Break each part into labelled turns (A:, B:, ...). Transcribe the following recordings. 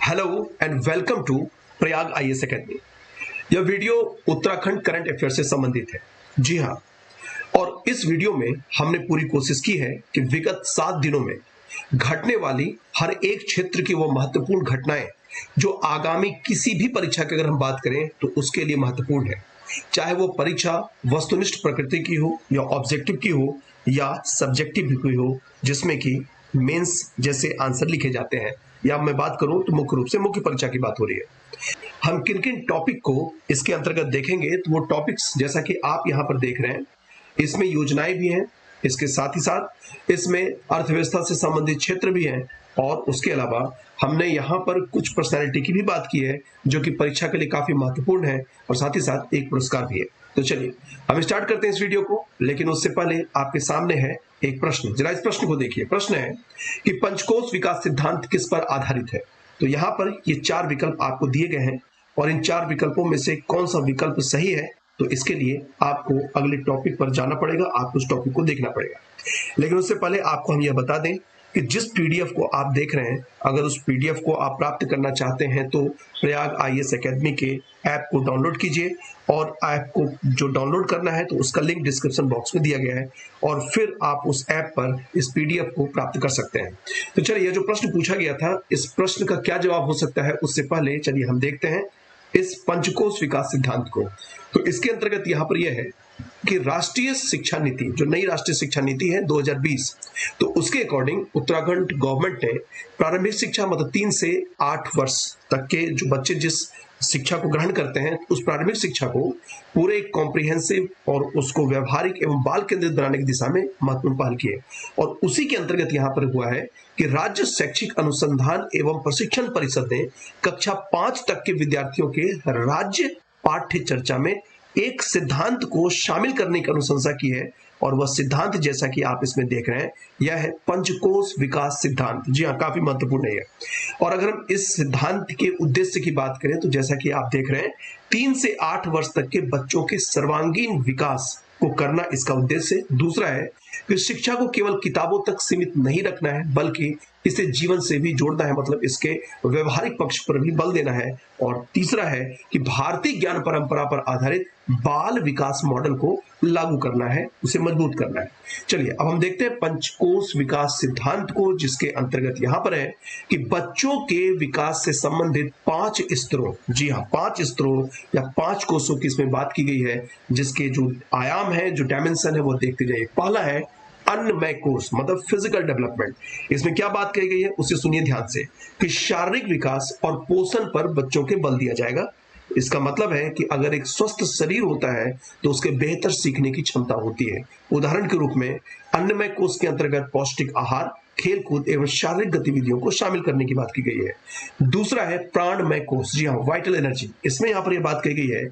A: Hello and welcome to Prayag IAS academy. यह video Uttarakhand current affair से संबंधित है। जी हाँ, और इस वीडियो में हमने पूरी कोशिश की है कि विगत 7 दिनों में घटने वाली हर एक क्षेत्र की वो महत्वपूर्ण घटनाएं जो आगामी किसी भी परीक्षा की अगर हम बात करें तो उसके लिए महत्वपूर्ण है, चाहे वो परीक्षा वस्तुनिष्ठ प्रकृति की हो या ऑब्जेक्टिव की हो या सब्जेक्टिव की हो, जिसमें कि मेंस जैसे आंसर लिखे जाते हैं, या मैं बात करूं तो मुख्य रूप से मुख्य परीक्षा की बात हो रही है। हम किन किन टॉपिक को इसके अंतर्गत देखेंगे तो वो टॉपिक्स जैसा कि आप यहां पर देख रहे हैं, इसमें योजनाएं भी हैं, इसके साथ ही साथ इसमें अर्थव्यवस्था से संबंधित क्षेत्र भी हैं, और उसके अलावा हमने यहाँ पर कुछ पर्सनालिटी की भी बात की है जो कि परीक्षा के लिए काफी महत्वपूर्ण है, और साथ ही साथ एक पुरस्कार भी है। तो चलिए हम स्टार्ट करते हैं इस वीडियो को, लेकिन उससे पहले आपके सामने है एक प्रश्न। जरा इस प्रश्न को देखिए। प्रश्न है कि पंचकोश विकास सिद्धांत किस पर आधारित है। तो यहाँ पर ये 4 विकल्प आपको दिए गए हैं, और इन 4 विकल्पों में से कौन सा विकल्प सही है तो इसके लिए आपको अगले टॉपिक पर जाना पड़ेगा, आपको उस टॉपिक को देखना पड़ेगा। लेकिन उससे पहले आपको हम यह बता दें कि जिस पीडीएफ को आप देख रहे हैं, अगर उस पीडीएफ को आप प्राप्त करना चाहते हैं तो प्रयाग आईएएस एकेडमी के ऐप को डाउनलोड कीजिए, और ऐप को जो डाउनलोड करना है तो उसका लिंक डिस्क्रिप्शन बॉक्स में दिया गया है, और फिर आप उस ऐप पर इस पीडीएफ को प्राप्त कर सकते हैं। तो चलिए, जो प्रश्न पूछा गया था, इस प्रश्न का क्या जवाब हो सकता है उससे पहले चलिए हम देखते हैं इस पंचकोश विकास सिद्धांत को। तो इसके अंतर्गत यहाँ पर यह है कि राष्ट्रीय शिक्षा नीति, जो नई राष्ट्रीय शिक्षा नीति है 2020, तो उसके अकॉर्डिंग उत्तराखंड गवर्नमेंट ने प्रारंभिक शिक्षा मतलब 3 से 8 वर्ष तक के जो बच्चे जिस शिक्षा को ग्रहण करते हैं, उस प्रारंभिक शिक्षा को पूरे कॉम्प्रिहेंसिव और उसको व्यवहारिक एवं बाल केंद्रित बनाने की दिशा में महत्वपूर्ण पहल की है। और उसी के अंतर्गत यहाँ पर हुआ है कि राज्य शैक्षिक अनुसंधान एवं प्रशिक्षण परिषद ने कक्षा 5 तक के विद्यार्थियों के राज्य पाठ्य चर्चा में एक सिद्धांत को शामिल करने की अनुशंसा की है, और वह सिद्धांत जैसा कि आप इसमें देख रहे हैं यह है पंचकोश विकास सिद्धांत। जी हाँ, काफी महत्वपूर्ण है। और अगर हम इस सिद्धांत के उद्देश्य की बात करें तो जैसा कि आप देख रहे हैं, 3 से 8 वर्ष तक के बच्चों के सर्वांगीण विकास को करना इसका उद्देश्य। दूसरा है कि शिक्षा को केवल किताबों तक सीमित नहीं रखना है, बल्कि इसे जीवन से भी जोड़ना है, मतलब इसके व्यवहारिक पक्ष पर भी बल देना है। और तीसरा है कि भारतीय ज्ञान परंपरा पर आधारित बाल विकास मॉडल को लागू करना है, उसे मजबूत करना है। चलिए अब हम देखते हैं पंचकोश विकास सिद्धांत को, जिसके अंतर्गत यहाँ पर है कि बच्चों के विकास से संबंधित 5 स्तरों, जी हाँ 5 स्तरों या 5 कोशों की इसमें बात की गई है, जिसके जो आयाम है, जो डायमेंशन है, वो देखते जाइए। पहला है अन्नमय कोश मतलब फिजिकल डेवलपमेंट। इसमें क्या बात कही गई है उसे सुनिए ध्यान से, कि शारीरिक विकास और पोषण पर बच्चों के बल दिया जाएगा। इसका मतलब है कि अगर एक स्वस्थ शरीर होता है तो उसके बेहतर सीखने की क्षमता होती है। उदाहरण के रूप में अन्नमय कोश के अंतर्गत पौष्टिक आहार, खेलकूद एवं शारीरिक गतिविधियों को शामिल करने की बात की गई है। दूसरा है प्राणमय कोश, जी हाँ वाइटल एनर्जी। इसमें यहाँ पर यह बात कही गई है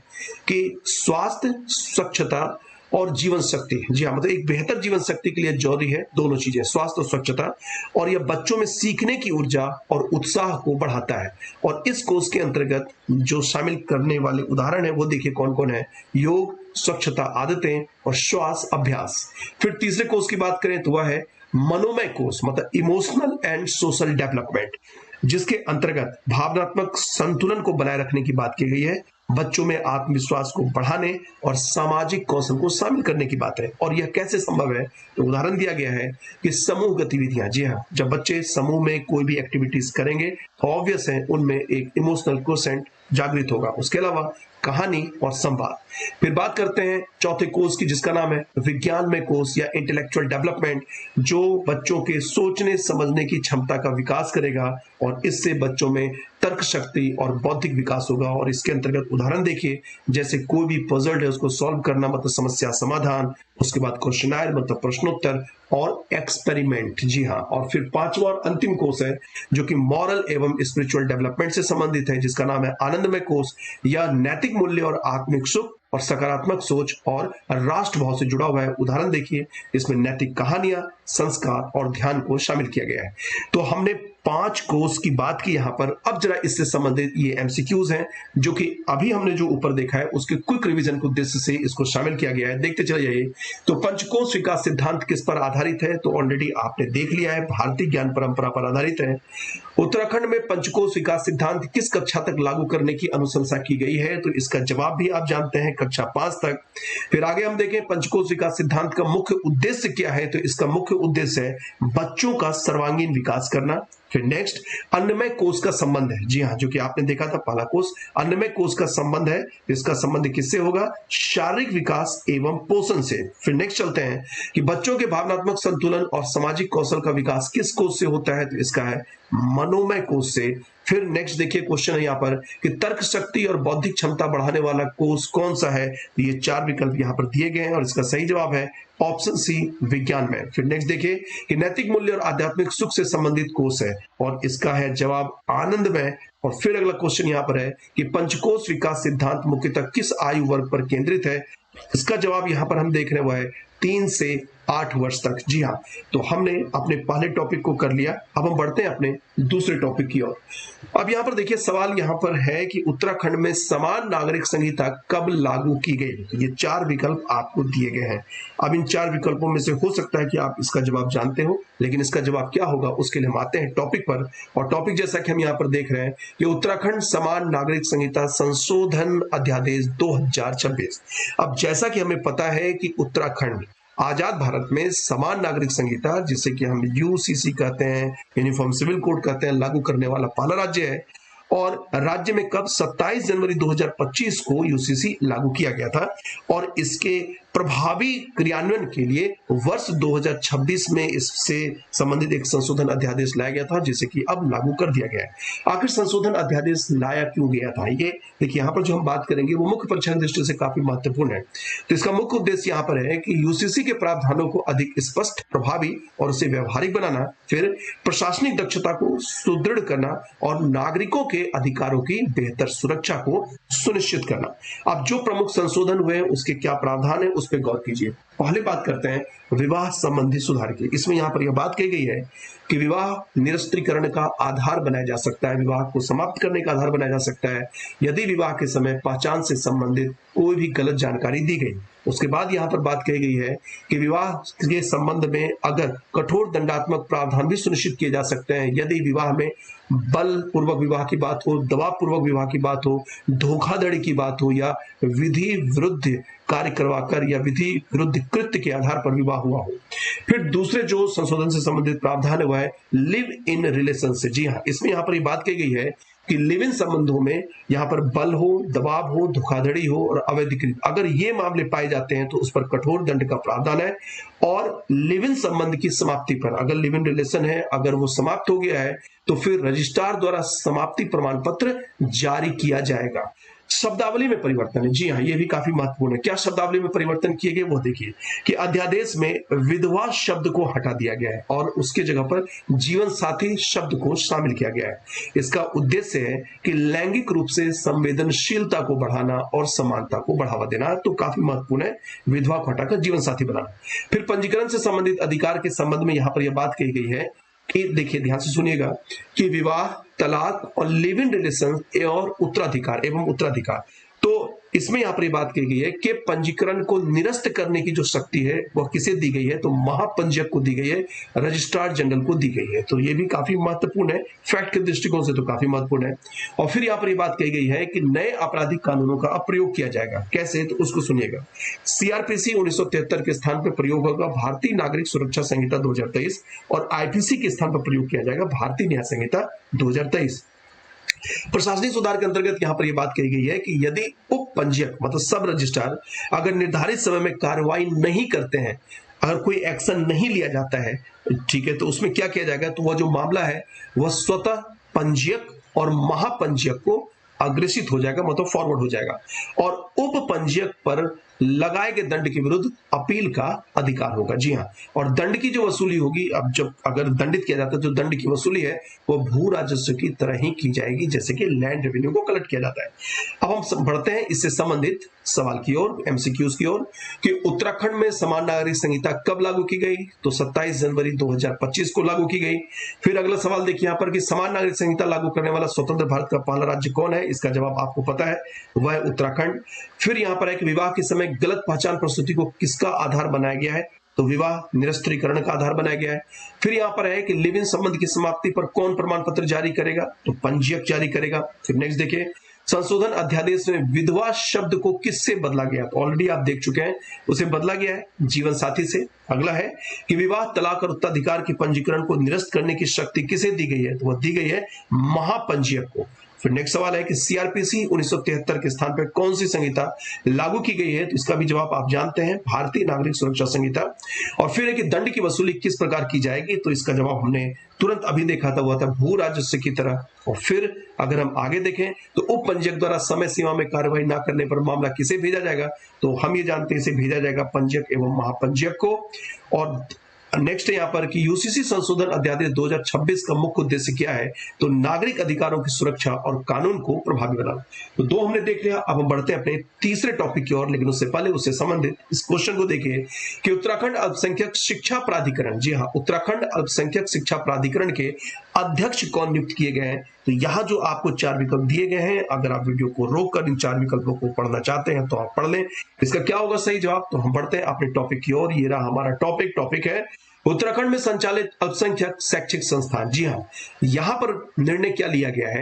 A: कि स्वास्थ्य, स्वच्छता और जीवन शक्ति, जी हाँ मतलब एक बेहतर जीवन शक्ति के लिए जरूरी है दोनों चीजें, स्वास्थ्य और स्वच्छता, और यह बच्चों में सीखने की ऊर्जा और उत्साह को बढ़ाता है। और इस कोर्स के अंतर्गत जो शामिल करने वाले उदाहरण है वो देखिए कौन कौन है: योग, स्वच्छता आदतें और श्वास अभ्यास। फिर तीसरे कोर्स की बात करें तो वह है मनोमय कोर्स मतलब इमोशनल एंड सोशल डेवलपमेंट, जिसके अंतर्गत भावनात्मक संतुलन को बनाए रखने की बात की गई है, बच्चों में आत्मविश्वास को बढ़ाने और सामाजिक कौशल को शामिल करने की बात है। और यह कैसे संभव है तो उदाहरण दिया गया है कि समूह गतिविधियां, जी हाँ जब बच्चे समूह में कोई भी एक्टिविटीज करेंगे तो ऑब्वियस है उनमें एक इमोशनल क्वोशेंट जागृत होगा। उसके अलावा कहानी और संवाद। फिर बात करते हैं चौथे कोर्स की, जिसका नाम है विज्ञानमय कोर्स या इंटेलेक्चुअल डेवलपमेंट, जो बच्चों के सोचने समझने की क्षमता का विकास करेगा, और इससे बच्चों में तर्क शक्ति और बौद्धिक विकास होगा। और इसके अंतर्गत उदाहरण देखिए, जैसे कोई भी पजल है उसको सॉल्व करना मतलब समस्या समाधान, उसके बाद क्वेश्चनायर मतलब प्रश्नोत्तर, और एक्सपेरिमेंट, जी हाँ। और फिर 5वां और अंतिम कोर्स है जो कि मॉरल एवं स्पिरिचुअल डेवलपमेंट से संबंधित है, जिसका नाम है आनंदमय कोर्स या नैतिक मूल्य और आत्मिक सुख और सकारात्मक सोच और राष्ट्र भाव से जुड़ा हुआ है। उदाहरण देखिए, इसमें नैतिक कहानियां, संस्कार और ध्यान को शामिल किया गया है। तो हमने 5 कोर्स की बात की यहां पर। अब जरा इससे संबंधित ये एमसीक्यूज हैं जो कि अभी हमने जो ऊपर देखा है उसके क्विक रिवीजन के उद्देश्य से इसको शामिल किया गया है। देखते चले जाइए। तो पंचकोश विकास सिद्धांत किस पर आधारित है? तो ऑलरेडी आपने देख लिया है, भारतीय ज्ञान परंपरा पर आधारित है। उत्तराखंड में पंचकोश विकास सिद्धांत किस कक्षा तक लागू करने की अनुशंसा की गई है? तो इसका जवाब भी आप जानते हैं, कक्षा 5 तक। फिर आगे हम देखें पंचकोश विकास सिद्धांत का मुख्य उद्देश्य क्या है? तो इसका मुख्य उद्देश्य है बच्चों का सर्वांगीण विकास करना। फिर नेक्स्ट अन्नमय कोश का संबंध है। जी हाँ, जो कि आपने देखा था पहला कोश, अन्नमय कोश का संबंध है। इसका संबंध किससे होगा? शारीरिक विकास एवं पोषण से। फिर नेक्स्ट चलते हैं कि बच्चों के भावनात्मक संतुलन और सामाजिक कौशल का विकास किस कोश से होता है? तो इसका है मनोमय कोश से। फिर नेक्स्ट देखिए क्वेश्चन है यहाँ पर कि तर्क शक्ति और बौद्धिक क्षमता बढ़ाने वाला कोश कौन सा है? तो ये 4 विकल्प यहाँ पर दिए गए हैं और इसका सही जवाब है ऑप्शन सी, विज्ञान में। फिर नेक्स्ट देखिए कि नैतिक मूल्य और आध्यात्मिक सुख से संबंधित कोश है और इसका है जवाब आनंदमय। और फिर अगला क्वेश्चन यहाँ पर है कि पंचकोश विकास सिद्धांत मुख्यतः किस आयु वर्ग पर केंद्रित है? इसका जवाब यहाँ पर हम देख रहे हुआ है 3 से 8 वर्ष तक। जी हाँ, तो हमने अपने पहले टॉपिक को कर लिया। अब हम बढ़ते हैं अपने दूसरे टॉपिक की ओर। अब यहाँ पर देखिए सवाल यहाँ पर है कि उत्तराखंड में समान नागरिक संहिता कब लागू की गई? तो ये 4 विकल्प आपको दिए गए हैं। अब इन 4 विकल्पों में से हो सकता है कि आप इसका जवाब जानते हो, लेकिन इसका जवाब क्या होगा उसके लिए हम आते हैं टॉपिक पर। और टॉपिक जैसा कि हम यहाँ पर देख रहे हैं कि उत्तराखंड समान नागरिक संहिता संशोधन अध्यादेश 2026। अब जैसा कि हमें पता है कि उत्तराखंड आजाद भारत में समान नागरिक संहिता, जिसे कि हम यूसीसी कहते हैं, यूनिफॉर्म सिविल कोड कहते हैं, लागू करने वाला पहला राज्य है। और राज्य में कब 27 जनवरी 2025 को यूसीसी लागू किया गया था और इसके प्रभावी क्रियान्वयन के लिए वर्ष 2026 में इससे संबंधित एक संशोधन अध्यादेश लाया गया था, जिसे कि अब लागू कर दिया गया है। आखिर संशोधन अध्यादेश लाया क्यों गया था? ये देखिए यहाँ पर जो हम बात करेंगे वो मुख्य परीक्षा की दृष्टि से काफी महत्वपूर्ण है। तो इसका मुख्य उद्देश्य यहाँ पर है कि यूसीसी के प्रावधानों को अधिक स्पष्ट, प्रभावी और उसे व्यवहारिक बनाना, फिर प्रशासनिक दक्षता को सुदृढ़ करना और नागरिकों के अधिकारों की बेहतर सुरक्षा को सुनिश्चित करना। अब जो प्रमुख संशोधन हुए उसके क्या प्रावधान है उस पर गौर कीजिए। पहले बात करते हैं विवाह संबंधी सुधार की। इसमें यहां पर यह बात कही गई है कि विवाह निरस्त्रीकरण का आधार बनाया जा सकता है, विवाह को समाप्त करने का आधार बनाया जा सकता है यदि विवाह के समय पहचान से संबंधित कोई भी गलत जानकारी दी गई। उसके बाद यहाँ पर बात कही गई है कि विवाह के संबंध में अगर कठोर दंडात्मक प्रावधान भी सुनिश्चित किए जा सकते हैं यदि विवाह में बल पूर्वक विवाह की बात हो, दबाव पूर्वक विवाह की बात हो, धोखाधड़ी की बात हो या विधि विरुद्ध कार्य करवाकर या विधि विरुद्ध कृत्य के आधार पर विवाह हुआ हो। फिर दूसरे जो संशोधन से संबंधित प्रावधान हुआ है लिव इन रिलेशन से। जी हाँ, इसमें यहाँ पर ये बात कही गई है कि लिव इन संबंधों में यहाँ पर बल हो, दबाव हो, धोखाधड़ी हो और अवैधिकृत, अगर ये मामले पाए जाते हैं तो उस पर कठोर दंड का प्रावधान है। और लिव इन संबंध की समाप्ति पर, अगर लिव इन रिलेशन है, अगर वो समाप्त हो गया है तो फिर रजिस्ट्रार द्वारा समाप्ति प्रमाण पत्र जारी किया जाएगा। शब्दावली में परिवर्तन है। जी हाँ, ये भी काफी महत्वपूर्ण है। क्या शब्दावली में परिवर्तन किए गए वो देखिए कि अध्यादेश में विधवा शब्द को हटा दिया गया है और उसके जगह पर जीवन साथी शब्द को शामिल किया गया है। इसका उद्देश्य है कि लैंगिक रूप से संवेदनशीलता को बढ़ाना और समानता को बढ़ावा देना। तो काफी महत्वपूर्ण है विधवा को हटाकर जीवन साथी बनाना। फिर पंजीकरण से संबंधित अधिकार के संबंध में यहाँ पर यह बात कही गई है कि देखिए ध्यान से सुनिएगा कि विवाह, तलाक और लिव इन रिलेशन और उत्तराधिकार एवं उत्तराधिकार, तो इसमें यहाँ पर बात की गई है कि पंजीकरण को निरस्त करने की जो शक्ति है वह किसे दी गई है? तो महापंजीयक को दी गई है, रजिस्ट्रार जनरल को दी गई है। तो ये भी काफी महत्वपूर्ण है, फैक्ट के दृष्टिकोण से तो काफी महत्वपूर्ण है। और फिर यहाँ पर ये बात कही गई है कि नए आपराधिक कानूनों का प्रयोग किया जाएगा। कैसे? तो उसको सुनिएगा। सीआरपीसी 1973 के स्थान पर प्रयोग होगा भारतीय नागरिक सुरक्षा संहिता 2023 और आईपीसी के स्थान पर प्रयोग किया जाएगा भारतीय न्याय संहिता 2023। प्रशासनिक सुधार के अंतर्गत यहां पर यह बात कही गई है कि यदि उप पंजीयक मतलब सब रजिस्ट्रार अगर निर्धारित समय में कार्रवाई नहीं करते हैं, अगर कोई एक्शन नहीं लिया जाता है, ठीक है, तो उसमें क्या किया जाएगा? तो वह जो मामला है वह स्वतः पंजीयक और महापंजीयक को अग्रेसित हो जाएगा, मतलब फॉरवर्ड हो जाएगा और उप पंजीयक पर लगाए गए दंड के विरुद्ध अपील का अधिकार होगा। जी हाँ, और दंड की जो वसूली होगी, अब जब अगर दंडित किया जाता है, जो दंड की वसूली है वो भू राजस्व की तरह ही की जाएगी जैसे कि लैंड रेवेन्यू को कलेक्ट किया जाता है। अब हम बढ़ते हैं इससे संबंधित सवाल की ओर, एमसीक्यूज की ओर, कि उत्तराखंड में समान नागरिक संहिता कब लागू की गई? तो 27 जनवरी 2025 को लागू की गई। फिर अगला सवाल देखिए यहाँ पर कि समान नागरिक संहिता लागू करने वाला स्वतंत्र भारत का पहला राज्य कौन है? इसका जवाब आपको पता है, वह है उत्तराखंड। फिर यहाँ पर है कि विवाह के समय गलत पहचान प्रस्तुति को किसका आधार बनाया गया है? तो विवाह निरस्त्रीकरण का आधार बनाया गया है। फिर यहाँ पर है कि लिव इन संबंध की समाप्ति पर कौन प्रमाण पत्र जारी करेगा? तो पंजीयक जारी करेगा। फिर नेक्स्ट देखिए, संशोधन अध्यादेश में विधवा शब्द को किससे बदला गया? तो ऑलरेडी आप देख चुके हैं, उसे बदला गया है जीवन साथी से। अगला है कि विवाह, तलाक और उत्तराधिकार के पंजीकरण को निरस्त करने की शक्ति किसे दी गई है? तो वह दी गई है महापंजीयक को। फिर नेक्स्ट सवाल है कि सीआरपीसी 1973 के स्थान पर कौन सी संहिता लागू की गई है? तो इसका भी जवाब आप जानते हैं, भारतीय नागरिक सुरक्षा संहिता। और फिर है कि दंड की वसूली किस प्रकार की जाएगी? तो इसका जवाब हमने तुरंत अभी देखा था, वह था भू राजस्व की तरह। और फिर अगर हम आगे देखें तो उप पंजीयक द्वारा समय सीमा में कार्रवाई न करने पर मामला किसे भेजा जाएगा? तो हम ये जानते हैं इसे भेजा जाएगा पंजीयक एवं महापंजीयक को। और नेक्स्ट यहाँ पर कि यूसीसी संशोधन अध्यादेश 2026 का मुख्य उद्देश्य क्या है? तो नागरिक अधिकारों की सुरक्षा और कानून को प्रभावी बनाना। तो दो हमने देख लिया, अब हम बढ़ते हैं अपने तीसरे टॉपिक की ओर, लेकिन उससे पहले उससे संबंधित इस क्वेश्चन को देखिए कि उत्तराखंड अल्पसंख्यक शिक्षा प्राधिकरण, जी हाँ, उत्तराखंड अल्पसंख्यक शिक्षा प्राधिकरण के अध्यक्ष कौन नियुक्त किए गए हैं? तो यहाँ जो आपको 4 विकल्प दिए गए हैं, अगर आप वीडियो को रोककर इन 4 विकल्पों को पढ़ना चाहते हैं तो आप पढ़ लें। इसका क्या होगा सही जवाब? तो हम बढ़ते हैं अपने टॉपिक की ओर। ये रहा हमारा टॉपिक है उत्तराखंड में संचालित अल्पसंख्यक शैक्षिक संस्थान। जी हाँ, यहां पर निर्णय क्या लिया गया है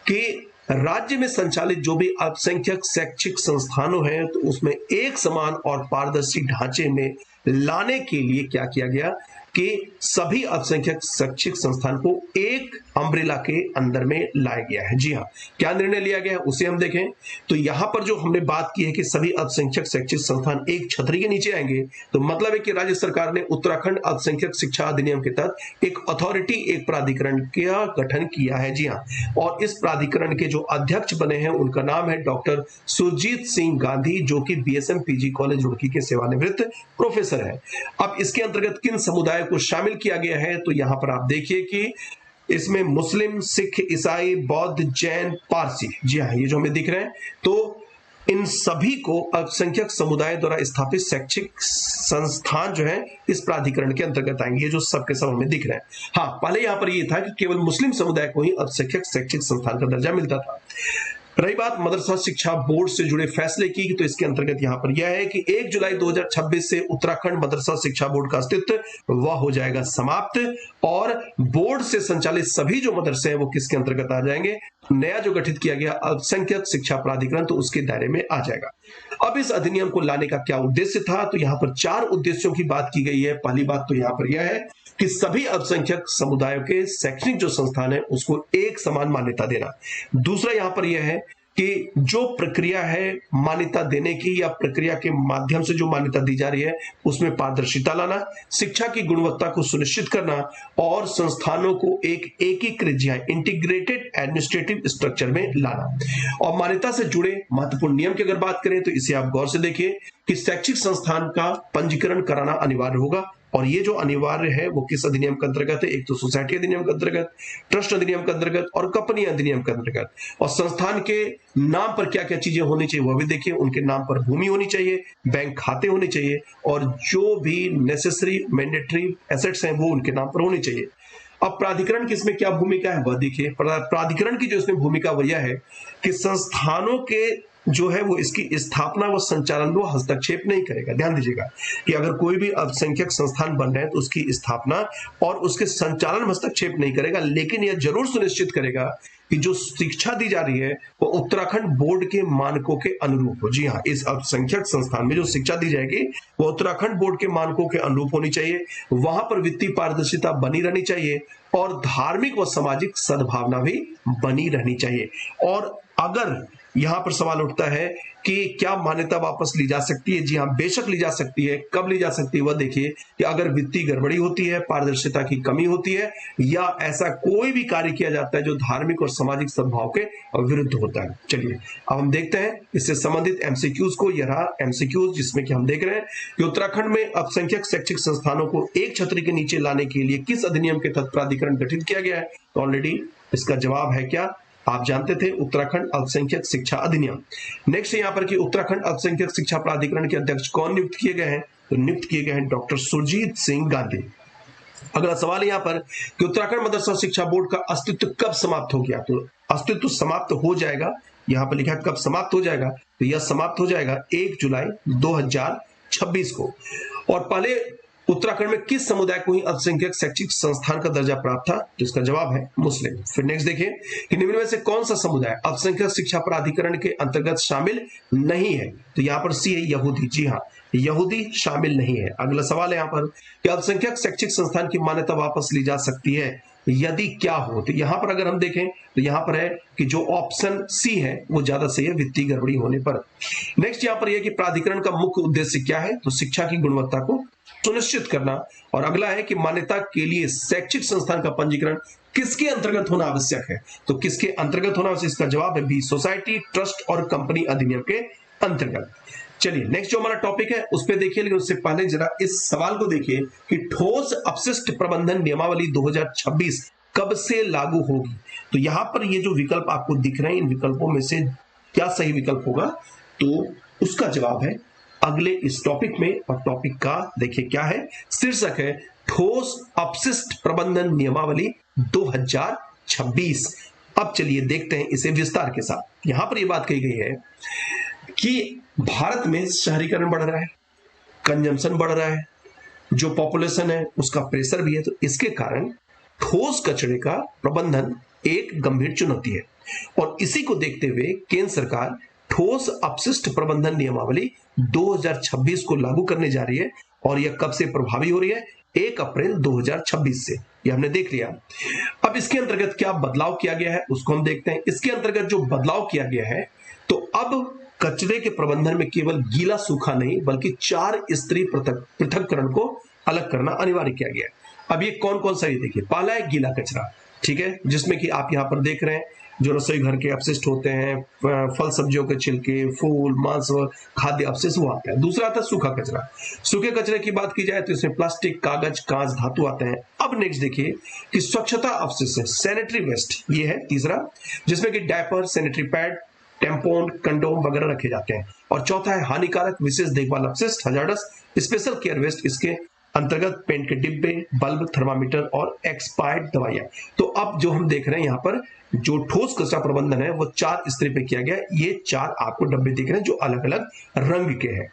A: कि राज्य में संचालित जो भी अल्पसंख्यक शैक्षिक संस्थानों हैं, तो उसमें एक समान और पारदर्शी ढांचे में लाने के लिए क्या किया गया कि सभी अल्पसंख्यक शैक्षिक संस्थान को एक अम्ब्रेला के अंदर में लाया गया है। जी हाँ, क्या निर्णय लिया गया है उसे हम देखें। तो यहां पर जो हमने बात की है कि सभी अल्पसंख्यक शैक्षिक संस्थान एक छतरी के नीचे आएंगे, तो मतलब है कि राज्य सरकार ने उत्तराखंड अल्पसंख्यक शिक्षा अधिनियम के तहत एक अथॉरिटी, एक प्राधिकरण का गठन किया है। जी हाँ, और इस प्राधिकरण के जो अध्यक्ष बने हैं उनका नाम है डॉक्टर सुरजीत सिंह गांधी, जो कि बीएसएम पीजी कॉलेज रुड़की के सेवानिवृत्त प्रोफेसर है। अब इसके अंतर्गत किन समुदाय को शामिल किया गया है? तो यहां पर आप देखिए कि इसमें मुस्लिम, सिख, ईसाई, बौद्ध, जैन, पारसी, जी हाँ, ये जो हमें दिख रहे हैं, तो इन सभी को अल्पसंख्यक समुदाय द्वारा स्थापित शैक्षिक संस्थान जो है इस प्राधिकरण के अंतर्गत आएंगे। ये जो सबके सब हमें दिख रहे हैं। हाँ, पहले यहां पर ये था कि केवल मुस्लिम समुदाय को ही अल्पसंख्यक शैक्षिक संस्थान का दर्जा मिलता था। रही बात मदरसा शिक्षा बोर्ड से जुड़े फैसले की, तो इसके अंतर्गत यहां पर यह है कि 1 जुलाई 2026 से उत्तराखंड मदरसा शिक्षा बोर्ड का अस्तित्व वह हो जाएगा समाप्त, और बोर्ड से संचालित सभी जो मदरसे हैं वो किसके अंतर्गत आ जाएंगे? नया जो गठित किया गया अल्पसंख्यक शिक्षा प्राधिकरण, तो उसके दायरे में आ जाएगा। अब इस अधिनियम को लाने का क्या उद्देश्य था? तो यहाँ पर 4 उद्देश्यों की बात की गई है। पहली बात तो यहाँ पर यह है कि सभी अल्पसंख्यक समुदायों के शैक्षणिक जो संस्थान है उसको एक समान मान्यता देना। दूसरा यहाँ पर यह है कि जो प्रक्रिया है मान्यता देने की या प्रक्रिया के माध्यम से जो मान्यता दी जा रही है उसमें पारदर्शिता लाना, शिक्षा की गुणवत्ता को सुनिश्चित करना और संस्थानों को एक एकीकृत इंटीग्रेटेड एडमिनिस्ट्रेटिव स्ट्रक्चर में लाना। और मान्यता से जुड़े महत्वपूर्ण नियम की अगर बात करें तो इसे आप गौर से देखिए कि शैक्षिक संस्थान का पंजीकरण कराना अनिवार्य होगा, और ये जो अनिवार्य है वो किस अधिनियम के अंतर्गत है? एक तो सोसाइटी अधिनियम के अंतर्गत, ट्रस्ट अधिनियम के अंतर्गत और कंपनी अधिनियम के अंतर्गत। और संस्थान के नाम पर क्या क्या चीजें होनी चाहिए वह भी देखिए। उनके नाम पर भूमि होनी चाहिए, बैंक खाते होने चाहिए, और जो भी नेसेसरी मैंडेटरी एसेट्स हैं वो उनके नाम पर होनी चाहिए। अब प्राधिकरण की इसमें क्या भूमिका है वह देखिए। प्राधिकरण की जो इसमें भूमिका वह यह है कि संस्थानों के जो है वो इसकी स्थापना व संचालन में हस्तक्षेप नहीं करेगा। ध्यान दीजिएगा कि अगर कोई भी अल्पसंख्यक संस्थान बन रहे हैं तो उसकी स्थापना और उसके संचालन में हस्तक्षेप नहीं करेगा, लेकिन यह जरूर सुनिश्चित करेगा कि जो शिक्षा दी जा रही है वो उत्तराखंड बोर्ड के मानकों के अनुरूप हो। जी हाँ, इस अल्पसंख्यक संस्थान में जो शिक्षा दी जाएगी वो उत्तराखंड बोर्ड के मानकों के अनुरूप होनी चाहिए। वहां पर वित्तीय पारदर्शिता बनी रहनी चाहिए और धार्मिक व सामाजिक सद्भावना भी बनी रहनी चाहिए। और अगर यहां पर सवाल उठता है कि क्या मान्यता वापस ली जा सकती है, जी हां, बेशक ली जा सकती है। कब ली जा सकती है वह देखिए कि अगर वित्तीय गड़बड़ी होती है, पारदर्शिता की कमी होती है, या ऐसा कोई भी कार्य किया जाता है जो धार्मिक और सामाजिक सद्भाव के विरुद्ध होता है। चलिए अब हम देखते हैं इससे संबंधित एमसीक्यूज को। यह रहा एमसीक्यूज, जिसमें कि हम देख रहे हैं कि उत्तराखंड में अल्पसंख्यक शैक्षिक संस्थानों को एक छतरी के नीचे लाने के लिए किस अधिनियम के तहत प्राधिकरण गठित किया गया है। तो ऑलरेडी इसका जवाब है क्या, आप जानते थे, उत्तराखंड अल्पसंख्यक शिक्षा अधिनियम। नेक्स्ट यहां पर कि उत्तराखंड अल्पसंख्यक शिक्षा प्राधिकरण के अध्यक्ष कौन नियुक्त किए गए हैं, तो नियुक्त किए गए हैं डॉक्टर सुरजीत सिंह गांधी। अगला सवाल यहां पर कि उत्तराखंड मदरसा शिक्षा बोर्ड का अस्तित्व कब समाप्त हो गया, तो अस्तित्व समाप्त हो जाएगा, यहां पर लिखा है कब समाप्त हो जाएगा, तो यह समाप्त हो जाएगा 1 जुलाई 2026 को। और पहले उत्तराखंड में किस समुदाय को ही अल्पसंख्यक शैक्षिक संस्थान का दर्जा प्राप्त था, जिसका जवाब है मुस्लिम। फिर नेक्स्ट देखिए कि निम्न में से कौन सा समुदाय अल्पसंख्यक शिक्षा प्राधिकरण के अंतर्गत शामिल नहीं है, तो यहां पर सी है यहूदी। जी हां, यहूदी शामिल नहीं है। अगला सवाल है यहां पर कि अल्पसंख्यक शैक्षिक संस्थान की मान्यता वापस ली जा सकती है यदि क्या हो, तो यहां पर अगर हम देखें तो यहां पर है कि जो ऑप्शन सी है वो ज्यादा सही है, वित्तीय गड़बड़ी होने पर। नेक्स्ट यहां पर यह कि प्राधिकरण का मुख्य उद्देश्य क्या है, तो शिक्षा की गुणवत्ता को सुनिश्चित करना। और अगला है कि मान्यता के लिए शैक्षिक संस्थान का पंजीकरण किसके अंतर्गत होना आवश्यक है, तो किसके अंतर्गत होना आवश्यक, इसका जवाब है बी, सोसाइटी, ट्रस्ट और कंपनी अधिनियम के अंतर्गत। चलिए नेक्स्ट जो हमारा टॉपिक है उस पे देखिए, लेकिन उससे पहले जरा इस सवाल को देखिए कि ठोस अपशिष्ट प्रबंधन नियमावली 2026 कब से लागू होगी। तो यहां पर ये जो विकल्प आपको दिख रहे हैं, इन विकल्पों में से क्या सही विकल्प होगा, तो उसका जवाब है अगले इस टॉपिक में। और टॉपिक का देखिए क्या है, शीर्षक है ठोस अपशिष्ट प्रबंधन नियमावली 2026। अब चलिए देखते हैं इसे विस्तार के साथ। यहां पर यह बात कही गई है कि भारत में शहरीकरण बढ़ रहा है, कंजम्पशन बढ़ रहा है, जो पॉपुलेशन है उसका प्रेशर भी है, तो इसके कारण ठोस कचरे का प्रबंधन एक गंभीर चुनौती है। और इसी को देखते हुए केंद्र सरकार ठोस अपशिष्ट प्रबंधन नियमावली 2026 को लागू करने जा रही है। और यह कब से प्रभावी हो रही है, 1 अप्रैल 2026 से। यह हमने देख लिया। अब इसके अंतर्गत क्या बदलाव किया गया है उसको हम देखते हैं। इसके अंतर्गत जो बदलाव किया गया है, तो अब कचरे के प्रबंधन में केवल गीला सूखा नहीं बल्कि 4 स्तरीय पृथक्करण को अलग करना अनिवार्य किया गया है। अब ये कौन कौन सा, ये देखिए, पहला है गीला कचरा, ठीक है, जिसमें कि आप यहां पर देख रहे हैं जो रसोई घर के अपशिष्ट होते हैं, फल सब्जियों के छिलके, फूल, मांस व खाद्य अपशिष्ट, वो आता है। दूसरा आता है सूखा कचरा। सूखे कचरे की बात की जाए तो इसमें प्लास्टिक, कागज, कांच, धातु आते हैं। अब नेक्स्ट देखिए कि स्वच्छता अपशिष्ट है, सैनिटरी वेस्ट, ये है तीसरा, जिसमें कि डायपर, सैनिटरी पैड, टेम्पोन, कंडोम वगैरह रखे जाते हैं। और चौथा है हानिकारक विशेष देखभाल अपशिष्ट, हजार्डस स्पेशल केयर वेस्ट, इसके अंतर्गत पेंट के डिब्बे, बल्ब, थर्मामीटर और एक्सपायर्ड दवाइयां। तो अब जो हम देख रहे हैं यहाँ पर जो ठोस कचरा प्रबंधन है वो 4 स्तरीय पे किया गया है। ये 4 आपको डब्बे दिख रहे हैं जो अलग अलग रंग के हैं।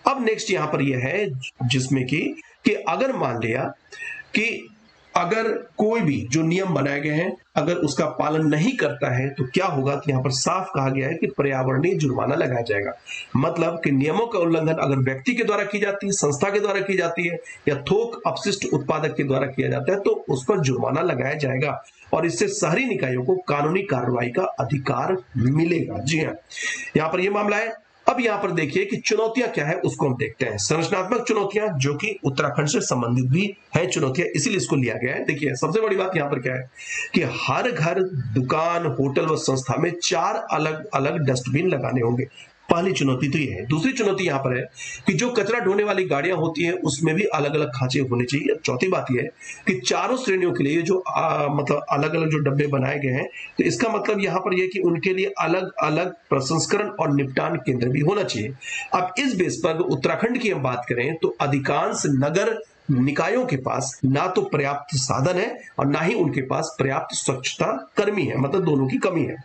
A: अब नेक्स्ट यहाँ पर यह है जिसमें कि अगर मान लिया कि अगर कोई भी जो नियम बनाए गए हैं अगर उसका पालन नहीं करता है तो क्या होगा, तो यहां पर साफ कहा गया है कि पर्यावरणीय जुर्माना लगाया जाएगा। मतलब कि नियमों का उल्लंघन अगर व्यक्ति के द्वारा की जाती है, संस्था के द्वारा की जाती है या थोक अपशिष्ट उत्पादक के द्वारा किया जाता है तो उस पर जुर्माना लगाया जाएगा और इससे शहरी निकायों को कानूनी कार्रवाई का अधिकार मिलेगा। जी हाँ, यहां पर यह मामला है। अब यहां पर देखिए कि चुनौतियां क्या है उसको हम देखते हैं। संरचनात्मक चुनौतियां जो कि उत्तराखंड से संबंधित भी है चुनौतियां, इसीलिए इसको लिया गया है। देखिए सबसे बड़ी बात यहां पर क्या है कि हर घर, दुकान, होटल व संस्था में 4 अलग अलग डस्टबिन लगाने होंगे। पहली चुनौती तो ये है। दूसरी चुनौती यहां पर है कि जो कचरा ढोने वाली गाड़ियां होती हैं उसमें भी अलग अलग खांचे होने चाहिए। चौथी बात यह है कि चारों श्रेणियों के लिए जो मतलब अलग अलग जो डब्बे बनाए गए हैं तो इसका मतलब यहां पर यह कि उनके लिए अलग अलग प्रसंस्करण और निपटान केंद्र भी होना चाहिए। अब इस बेस पर उत्तराखंड की हम बात करें तो अधिकांश नगर निकायों के पास ना तो पर्याप्त साधन है और ना ही उनके पास पर्याप्त स्वच्छता कर्मी है, मतलब दोनों की कमी है।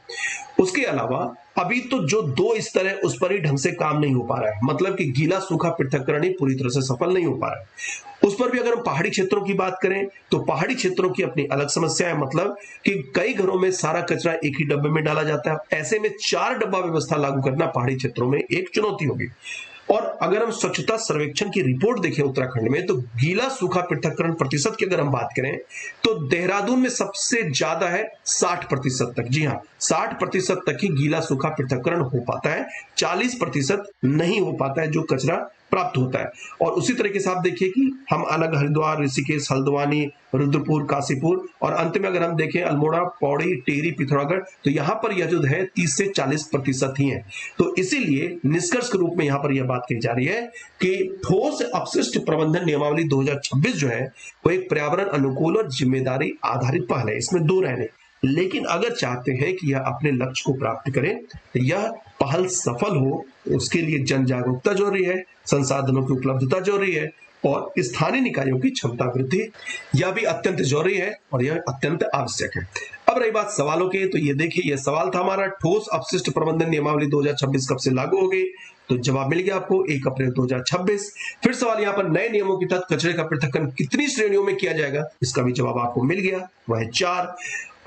A: उसके अलावा अभी तो जो 2 स्तर है उस पर ही ढंग से काम नहीं हो पा रहा है, मतलब कि गीला सूखा पृथक्करण ही पूरी तरह से सफल नहीं हो पा रहा है। उस पर भी अगर हम पहाड़ी क्षेत्रों की बात करें तो पहाड़ी क्षेत्रों की अपनी अलग समस्या है, मतलब कि कई घरों में सारा कचरा एक ही डब्बे में डाला जाता है। ऐसे में 4 डब्बा व्यवस्था लागू करना पहाड़ी क्षेत्रों में एक चुनौती होगी। और अगर हम स्वच्छता सर्वेक्षण की रिपोर्ट देखें उत्तराखंड में, तो गीला सूखा पृथक्करण प्रतिशत की अगर हम बात करें तो देहरादून में सबसे ज्यादा है 60% तक। जी हाँ, 60% तक ही गीला सूखा पृथक्करण हो पाता है, 40% नहीं हो पाता है जो कचरा प्राप्त होता है। और उसी तरीके से आप देखिए कि हम अलग हरिद्वार, ऋषिकेश, हल्द्वानी, रुद्रपुर, काशीपुर और अंत में अगर हम देखें अल्मोड़ा, पौड़ी, टिहरी, पिथौरागढ़, तो यहां पर यह जो है 30 से 40% ही है। तो इसीलिए निष्कर्ष के रूप में यहां पर यह बात कही जा रही है कि ठोस अपशिष्ट प्रबंधन नियमावली 2026 जो है वो एक पर्यावरण अनुकूल और जिम्मेदारी आधारित पहल है, इसमें दो रहने। लेकिन अगर चाहते हैं कि यह अपने लक्ष्य को प्राप्त करें तो यह पहल सफल हो, उसके लिए जन जागरूकता जरूरी है, संसाधनों की उपलब्धता जरूरी है और स्थानीय निकायों की क्षमता वृद्धि यह भी अत्यंत जरूरी है और यह अत्यंत आवश्यक है। अब रही बात सवालों की, तो ये देखिए, यह सवाल था हमारा, ठोस अपशिष्ट प्रबंधन नियमावली 2026 कब से लागू होगी? तो जवाब मिल गया आपको 1 अप्रैल 2026। फिर सवाल यहाँ पर, नए नियमों के तहत कचरे का पृथक्करण कितनी श्रेणियों में किया जाएगा? इसका भी जवाब आपको मिल गया, वह है 4।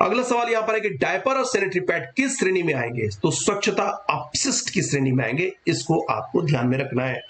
A: अगला सवाल यहाँ पर है कि डायपर और सैनिटरी पैड किस श्रेणी में आएंगे? तो स्वच्छता अपशिष्ट की श्रेणी में आएंगे, इसको आपको ध्यान में रखना है।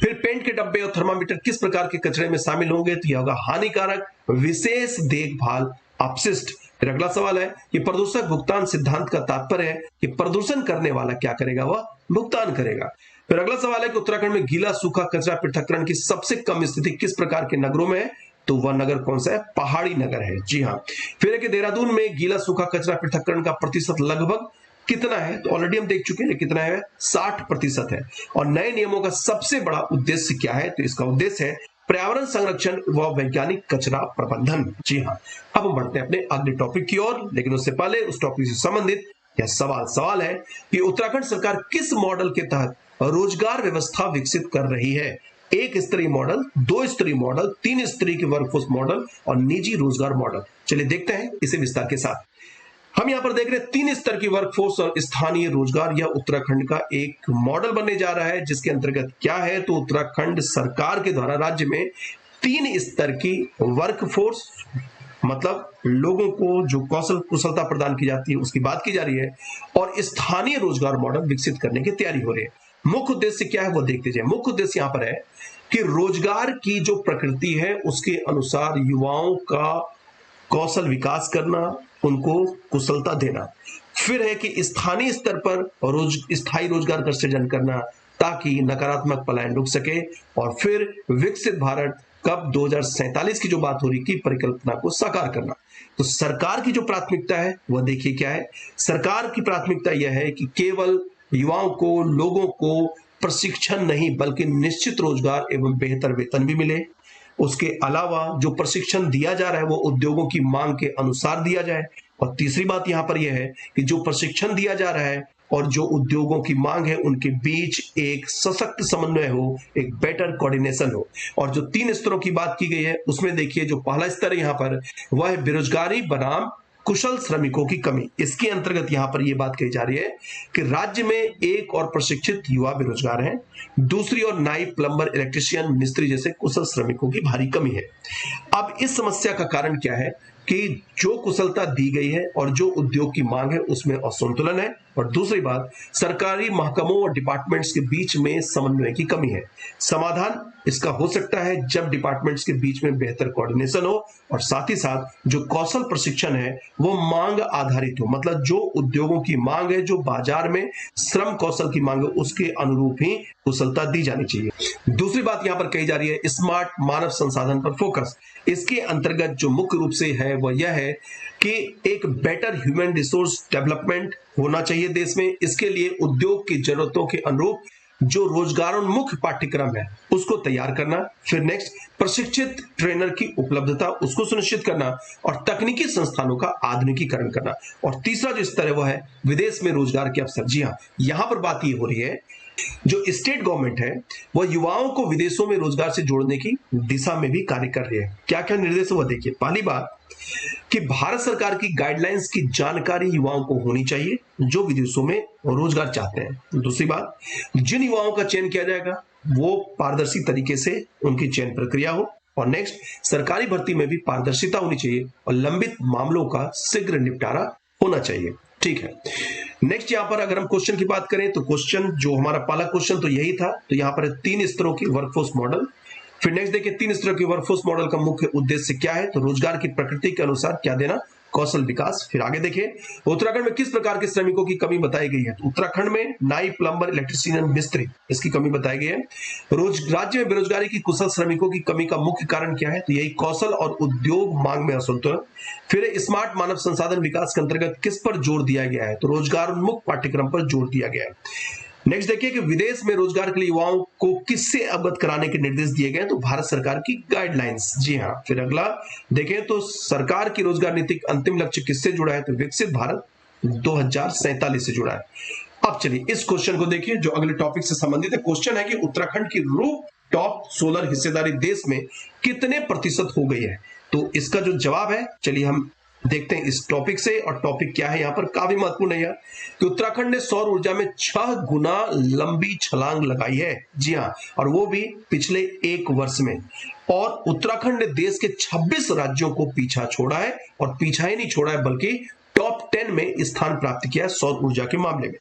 A: फिर पेंट के डब्बे और थर्मामीटर किस प्रकार के कचरे में शामिल होंगे? तो यह होगा हानिकारक विशेष देखभाल अपशिष्ट। फिर अगला सवाल है कि प्रदूषक भुगतान सिद्धांत का तात्पर्य है कि प्रदूषण करने वाला क्या करेगा? वह भुगतान करेगा। फिर अगला सवाल है कि उत्तराखंड में गीला सूखा कचरा पृथक्करण की सबसे कम स्थिति किस प्रकार के नगरों में है? तो वह नगर कौन सा है? पहाड़ी नगर है। जी हाँ। फिर है कि देहरादून में गीला सूखा कचरा पृथक्करण का प्रतिशत लगभग कितना है? तो ऑलरेडी हम देख चुके हैं कितना है, 60% है। और नए नियमों का सबसे बड़ा उद्देश्य क्या है? तो इसका उद्देश्य है पर्यावरण संरक्षण व वैज्ञानिक कचरा प्रबंधन। जी हाँ। अब हम बढ़ते हैं अपने अगले टॉपिक की ओर, लेकिन उससे पहले उस टॉपिक से संबंधित यह सवाल है कि उत्तराखंड सरकार किस मॉडल के तहत रोजगार व्यवस्था विकसित कर रही है? 1 स्तरीय मॉडल, 2 स्तरीय मॉडल, 3 स्तरीय के वर्कफोर्स मॉडल और निजी रोजगार मॉडल। चलिए देखते हैं इसे विस्तार के साथ। हम यहाँ पर देख रहे हैं 3 स्तर की वर्कफोर्स और स्थानीय रोजगार, यह उत्तराखंड का एक मॉडल बनने जा रहा है, जिसके अंतर्गत क्या है? तो उत्तराखंड सरकार के द्वारा राज्य में 3 स्तर की वर्कफोर्स, मतलब लोगों को जो कौशल कुशलता प्रदान की जाती है उसकी बात की जा रही है, और स्थानीय रोजगार मॉडल विकसित करने की तैयारी हो रही है। मुख्य उद्देश्य क्या है वो देखते जाए। मुख्य उद्देश्य यहाँ पर है कि रोजगार की जो प्रकृति है उसके अनुसार युवाओं का कौशल विकास करना, उनको कुशलता देना। फिर है कि स्थानीय स्तर पर स्थायी रोजगार का सृजन करना ताकि नकारात्मक पलायन रुक सके। और फिर विकसित भारत कब 2047 की जो बात हो रही की परिकल्पना को साकार करना। तो सरकार की जो प्राथमिकता है वह देखिए क्या है। सरकार की प्राथमिकता यह है कि केवल युवाओं को, लोगों को प्रशिक्षण नहीं बल्कि निश्चित रोजगार एवं बेहतर वेतन भी मिले। उसके अलावा जो प्रशिक्षण दिया जा रहा है वो उद्योगों की मांग के अनुसार दिया जाए। और तीसरी बात यहां पर यह है कि जो प्रशिक्षण दिया जा रहा है और जो उद्योगों की मांग है उनके बीच एक सशक्त समन्वय हो, एक बेटर कोऑर्डिनेशन हो। और जो 3 स्तरों की बात की गई है उसमें देखिए जो पहला स्तर है यहाँ पर वह है बेरोजगारी बनाम कुशल श्रमिकों की कमी। इसके अंतर्गत यहां पर यह बात कही जा रही है कि राज्य में एक और प्रशिक्षित युवा बेरोजगार हैं, दूसरी ओर नाई, प्लम्बर, इलेक्ट्रिशियन, मिस्त्री जैसे कुशल श्रमिकों की भारी कमी है। अब इस समस्या का कारण क्या है कि जो कुशलता दी गई है और जो उद्योग की मांग है उसमें असंतुलन है। और दूसरी बात, सरकारी महकमों और डिपार्टमेंट्स के बीच में समन्वय की कमी है। समाधान इसका हो सकता है जब डिपार्टमेंट्स के बीच में बेहतर कोऑर्डिनेशन हो और साथ ही साथ जो कौशल प्रशिक्षण है वो मांग आधारित हो, मतलब जो उद्योगों की मांग है, जो बाजार में श्रम कौशल की मांग है उसके अनुरूप ही कुशलता दी जानी चाहिए। दूसरी बात यहां पर कही जा रही है स्मार्ट मानव संसाधन पर फोकस। इसके अंतर्गत जो मुख्य रूप से है वह यह है कि एक बेटर ह्यूमन रिसोर्स डेवलपमेंट होना चाहिए देश में। इसके लिए उद्योग की जरूरतों के अनुरूप जो रोजगारोन्मुख पाठ्यक्रम है उसको तैयार करना। फिर नेक्स्ट, प्रशिक्षित ट्रेनर की उपलब्धता उसको सुनिश्चित करना और तकनीकी संस्थानों का आधुनिकीकरण करना। और तीसरा जो स्तर है वह है विदेश में रोजगार के अवसर। जी हाँ, यहां पर बात ये हो रही है जो स्टेट गवर्नमेंट है वह युवाओं को विदेशों में रोजगार से जोड़ने की दिशा में भी कार्य कर रही है। क्या क्या निर्देश है वह देखिए। पहली बात कि भारत सरकार की गाइडलाइंस की जानकारी युवाओं को होनी चाहिए जो विदेशों में रोजगार चाहते हैं। दूसरी बात, जिन युवाओं का चयन किया जाएगा वो पारदर्शी तरीके से उनकी चयन प्रक्रिया हो। और नेक्स्ट, सरकारी भर्ती में भी पारदर्शिता होनी चाहिए और लंबित मामलों का शीघ्र निपटारा होना चाहिए। ठीक है। नेक्स्ट यहां पर अगर हम क्वेश्चन की बात करें तो क्वेश्चन जो हमारा पहला क्वेश्चन तो यही था। तो यहां पर 3 स्तरों की वर्कफोर्स मॉडल। फिर नेक्स्ट देखिए 3 स्तरों की वर्कफोर्स मॉडल का मुख्य उद्देश्य क्या है, तो रोजगार की प्रकृति के अनुसार क्या देना, कौशल विकास। फिर आगे देखिए उत्तराखंड में किस प्रकार के श्रमिकों की कमी बताई गई है, तो उत्तराखंड में नाई, प्लम्बर, इलेक्ट्रीशियन, मिस्त्री, इसकी कमी बताई गई है। राज्य में बेरोजगारी की कुशल श्रमिकों की कमी का मुख्य कारण क्या है, तो यही कौशल और उद्योग मांग में असंतुलन। फिर स्मार्ट मानव संसाधन विकास के अंतर्गत किस पर जोर दिया गया है, तो रोजगार उन्मुख पाठ्यक्रम पर जोर दिया गया है। नेक्स्ट देखिए कि विदेश में रोजगार के लिए युवाओं को किससे अवगत कराने के निर्देश दिए गए, तो भारत सरकार की गाइडलाइंस। जी हाँ। फिर अगला देखें तो सरकार की रोजगार नीति का अंतिम लक्ष्य किससे जुड़ा है, तो विकसित भारत 2047 से जुड़ा है। अब चलिए इस क्वेश्चन को देखिए जो अगले टॉपिक से संबंधित है। क्वेश्चन है कि उत्तराखंड की रूफ टॉप सोलर हिस्सेदारी देश में कितने प्रतिशत हो गई है, तो इसका जो जवाब है चलिए हम देखते हैं इस टॉपिक से। और टॉपिक क्या है यहाँ पर, काफी महत्वपूर्ण है कि उत्तराखंड ने सौर ऊर्जा में 6 गुना लंबी छलांग लगाई है। जी हाँ, और वो भी पिछले 1 वर्ष में। और उत्तराखंड ने देश के 26 राज्यों को पीछा छोड़ा है, और पीछा ही नहीं छोड़ा है बल्कि टॉप 10 में स्थान प्राप्त किया है सौर ऊर्जा के मामले में।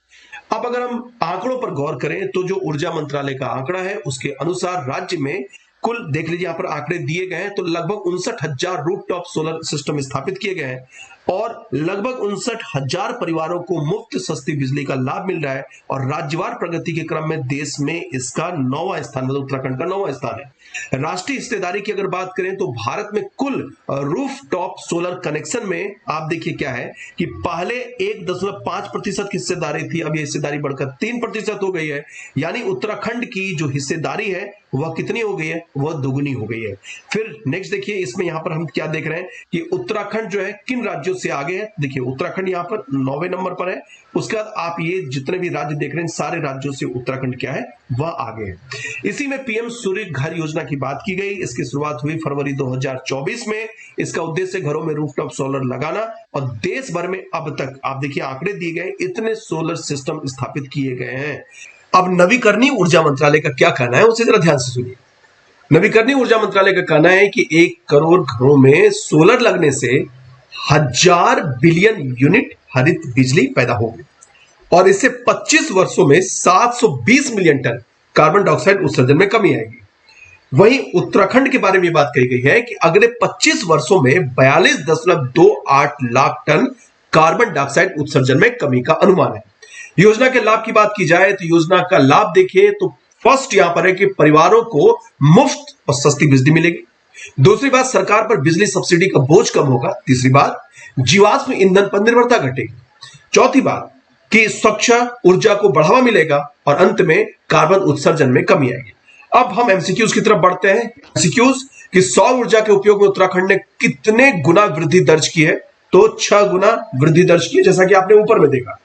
A: अब अगर हम आंकड़ों पर गौर करें तो जो ऊर्जा मंत्रालय का आंकड़ा है उसके अनुसार राज्य में कुल देख लीजिए यहाँ पर आंकड़े दिए गए हैं, तो लगभग 59,000 रूफटॉप सोलर सिस्टम स्थापित किए गए हैं और लगभग 59,000 परिवारों को मुफ्त सस्ती बिजली का लाभ मिल रहा है। और राज्यवार प्रगति के क्रम में देश में इसका 9वां स्थान, मतलब उत्तराखंड का 9वां स्थान है। राष्ट्रीय हिस्सेदारी की अगर बात करें तो भारत में कुल रूफटॉप सोलर कनेक्शन में आप देखिए क्या है कि पहले 1.5% की हिस्सेदारी थी, अब यह हिस्सेदारी बढ़कर 3% हो गई है। यानी उत्तराखंड की जो हिस्सेदारी है वह कितनी हो गई है, वह दोगुनी हो गई है। फिर नेक्स्ट देखिए इसमें यहां पर हम क्या देख रहे हैं कि उत्तराखंड जो है किन राज्यों से आगे है। देखिए उत्तराखंड यहां पर 9वें नंबर पर है। उसके बाद आप ये जितने भी राज्य देख रहे हैं सारे राज्यों से उत्तराखंड क्या है, वह आगे है। इसी में पीएम सूर्य घर योजना की बात की गई। इसकी शुरुआत हुई फरवरी 2024 में। इसका उद्देश्य घरों में रूफटॉप सोलर लगाना, और देश भर में अब तक आप देखिए आंकड़े दिए गए, इतने सोलर सिस्टम स्थापित किए गए हैं। अब नवीकरणीय ऊर्जा मंत्रालय का क्या कहना है उसे जरा ध्यान से सुनिए। नवीकरणीय ऊर्जा मंत्रालय का कहना है कि 1 करोड़ घरों में सोलर लगने से 1000 बिलियन यूनिट हरित बिजली पैदा होगी, और इससे 25 वर्षों में 720 मिलियन टन कार्बन डाइऑक्साइड उत्सर्जन में कमी आएगी। वहीं उत्तराखंड के बारे में बात कही गई है कि अगले 25 वर्षों में 42.28 लाख टन कार्बन डाइऑक्साइड उत्सर्जन में कमी का अनुमान है। योजना के लाभ की बात की जाए तो योजना का लाभ देखिए तो फर्स्ट यहां पर है कि परिवारों को मुफ्त और सस्ती बिजली मिलेगी। दूसरी बात, सरकार पर बिजली सब्सिडी का बोझ कम होगा। तीसरी बात, जीवाश्म ईंधन पर निर्भरता घटेगी। चौथी बात कि स्वच्छ ऊर्जा को बढ़ावा मिलेगा, और अंत में कार्बन उत्सर्जन में कमी आएगी। अब हम एमसीक्यूज की तरफ बढ़ते हैं। एमसीक्यूज कि सौर ऊर्जा के उपयोग में उत्तराखंड ने कितने गुना वृद्धि दर्ज की है, तो 6 गुना वृद्धि दर्ज की है, जैसा कि आपने ऊपर में देखा।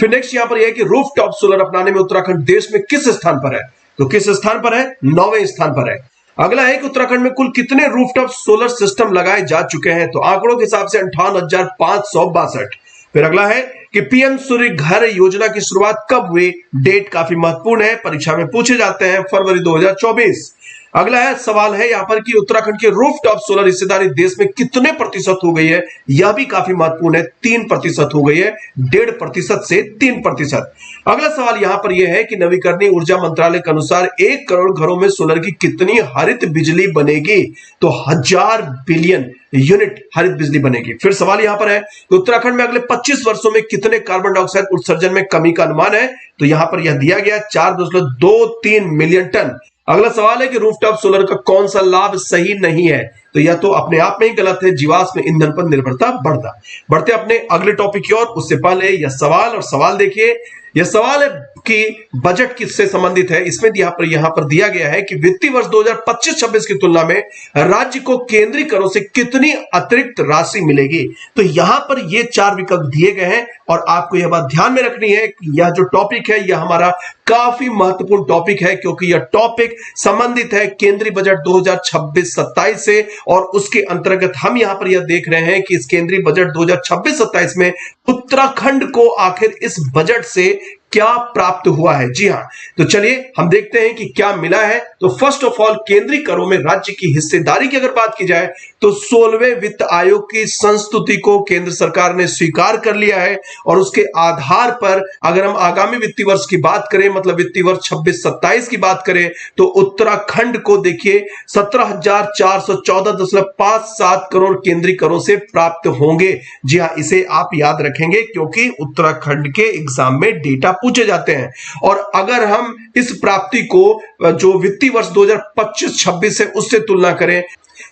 A: फिर नेक्स्ट यहां पर यह है कि रूफटॉप सोलर अपनाने में उत्तराखंड देश में किस स्थान पर है, तो किस स्थान पर है, 9वें स्थान पर है। अगला है कि उत्तराखंड में कुल कितने रूफटॉप सोलर सिस्टम लगाए जा चुके हैं, तो आंकड़ों के हिसाब से 58,562। फिर अगला है कि पीएम सूर्य घर योजना की शुरुआत कब हुई, डेट काफी महत्वपूर्ण है, परीक्षा में पूछे जाते हैं, फरवरी 2024। अगला है सवाल है यहां पर कि उत्तराखंड की रूफटॉप सोलर हिस्सेदारी देश में कितने प्रतिशत हो गई है, यह भी काफी महत्वपूर्ण है, 3% हो गई है, 1.5% से 3%। अगला सवाल यहां पर यह है कि नवीकरणीय ऊर्जा मंत्रालय के अनुसार 1 करोड़ घरों में सोलर की कितनी हरित बिजली बनेगी, तो 1000 बिलियन यूनिट हरित बिजली बनेगी। फिर सवाल यहां पर है कि उत्तराखंड में अगले 25 वर्षों में कितने कार्बन डाइऑक्साइड उत्सर्जन में कमी का अनुमान है, तो यहां पर यह दिया गया 4.23 मिलियन टन। अगला सवाल है कि रूफटॉप सोलर का कौन सा लाभ सही नहीं है, तो यह तो अपने आप में ही गलत है, जीवाश्म ईंधन पर निर्भरता बढ़ता। बढ़ते अपने अगले टॉपिक की ओर, उससे पहले यह सवाल, और सवाल देखिए यह सवाल है कि बजट किससे संबंधित है। इसमें यहां पर दिया गया है कि वित्तीय वर्ष 2025-26 की तुलना में राज्य को केंद्रीय करों से कितनी अतिरिक्त राशि मिलेगी, तो यहां पर ये 4 विकल्प दिए गए हैं। और आपको यह बात ध्यान में रखनी है कि यह जो टॉपिक है यह हमारा काफी महत्वपूर्ण टॉपिक है, क्योंकि यह टॉपिक संबंधित है केंद्रीय बजट 2026-27 से, और उसके अंतर्गत हम यहां पर यह देख रहे हैं कि इस केंद्रीय बजट 2026-27 में उत्तराखंड को आखिर इस बजट से क्या प्राप्त हुआ है। जी हां, तो चलिए हम देखते हैं कि क्या मिला है। तो फर्स्ट ऑफ ऑल केंद्रीय करों में राज्य की हिस्सेदारी की अगर बात की जाए तो 16वें वित्त आयोग की संस्तुति को केंद्र सरकार ने स्वीकार कर लिया है और उसके आधार पर अगर हम आगामी वित्तीय वर्ष की बात करें, मतलब वित्तीय वर्ष 26-27 की बात करें, तो उत्तराखंड को देखिए 17,414.57 करोड़ केंद्रीय करों से प्राप्त होंगे। जी हां, इसे आप याद रखेंगे क्योंकि उत्तराखंड के एग्जाम में डेटा पूछे जाते हैं। और अगर हम इस प्राप्ति को जो वित्तीय वर्ष 2025-26 है उससे तुलना करें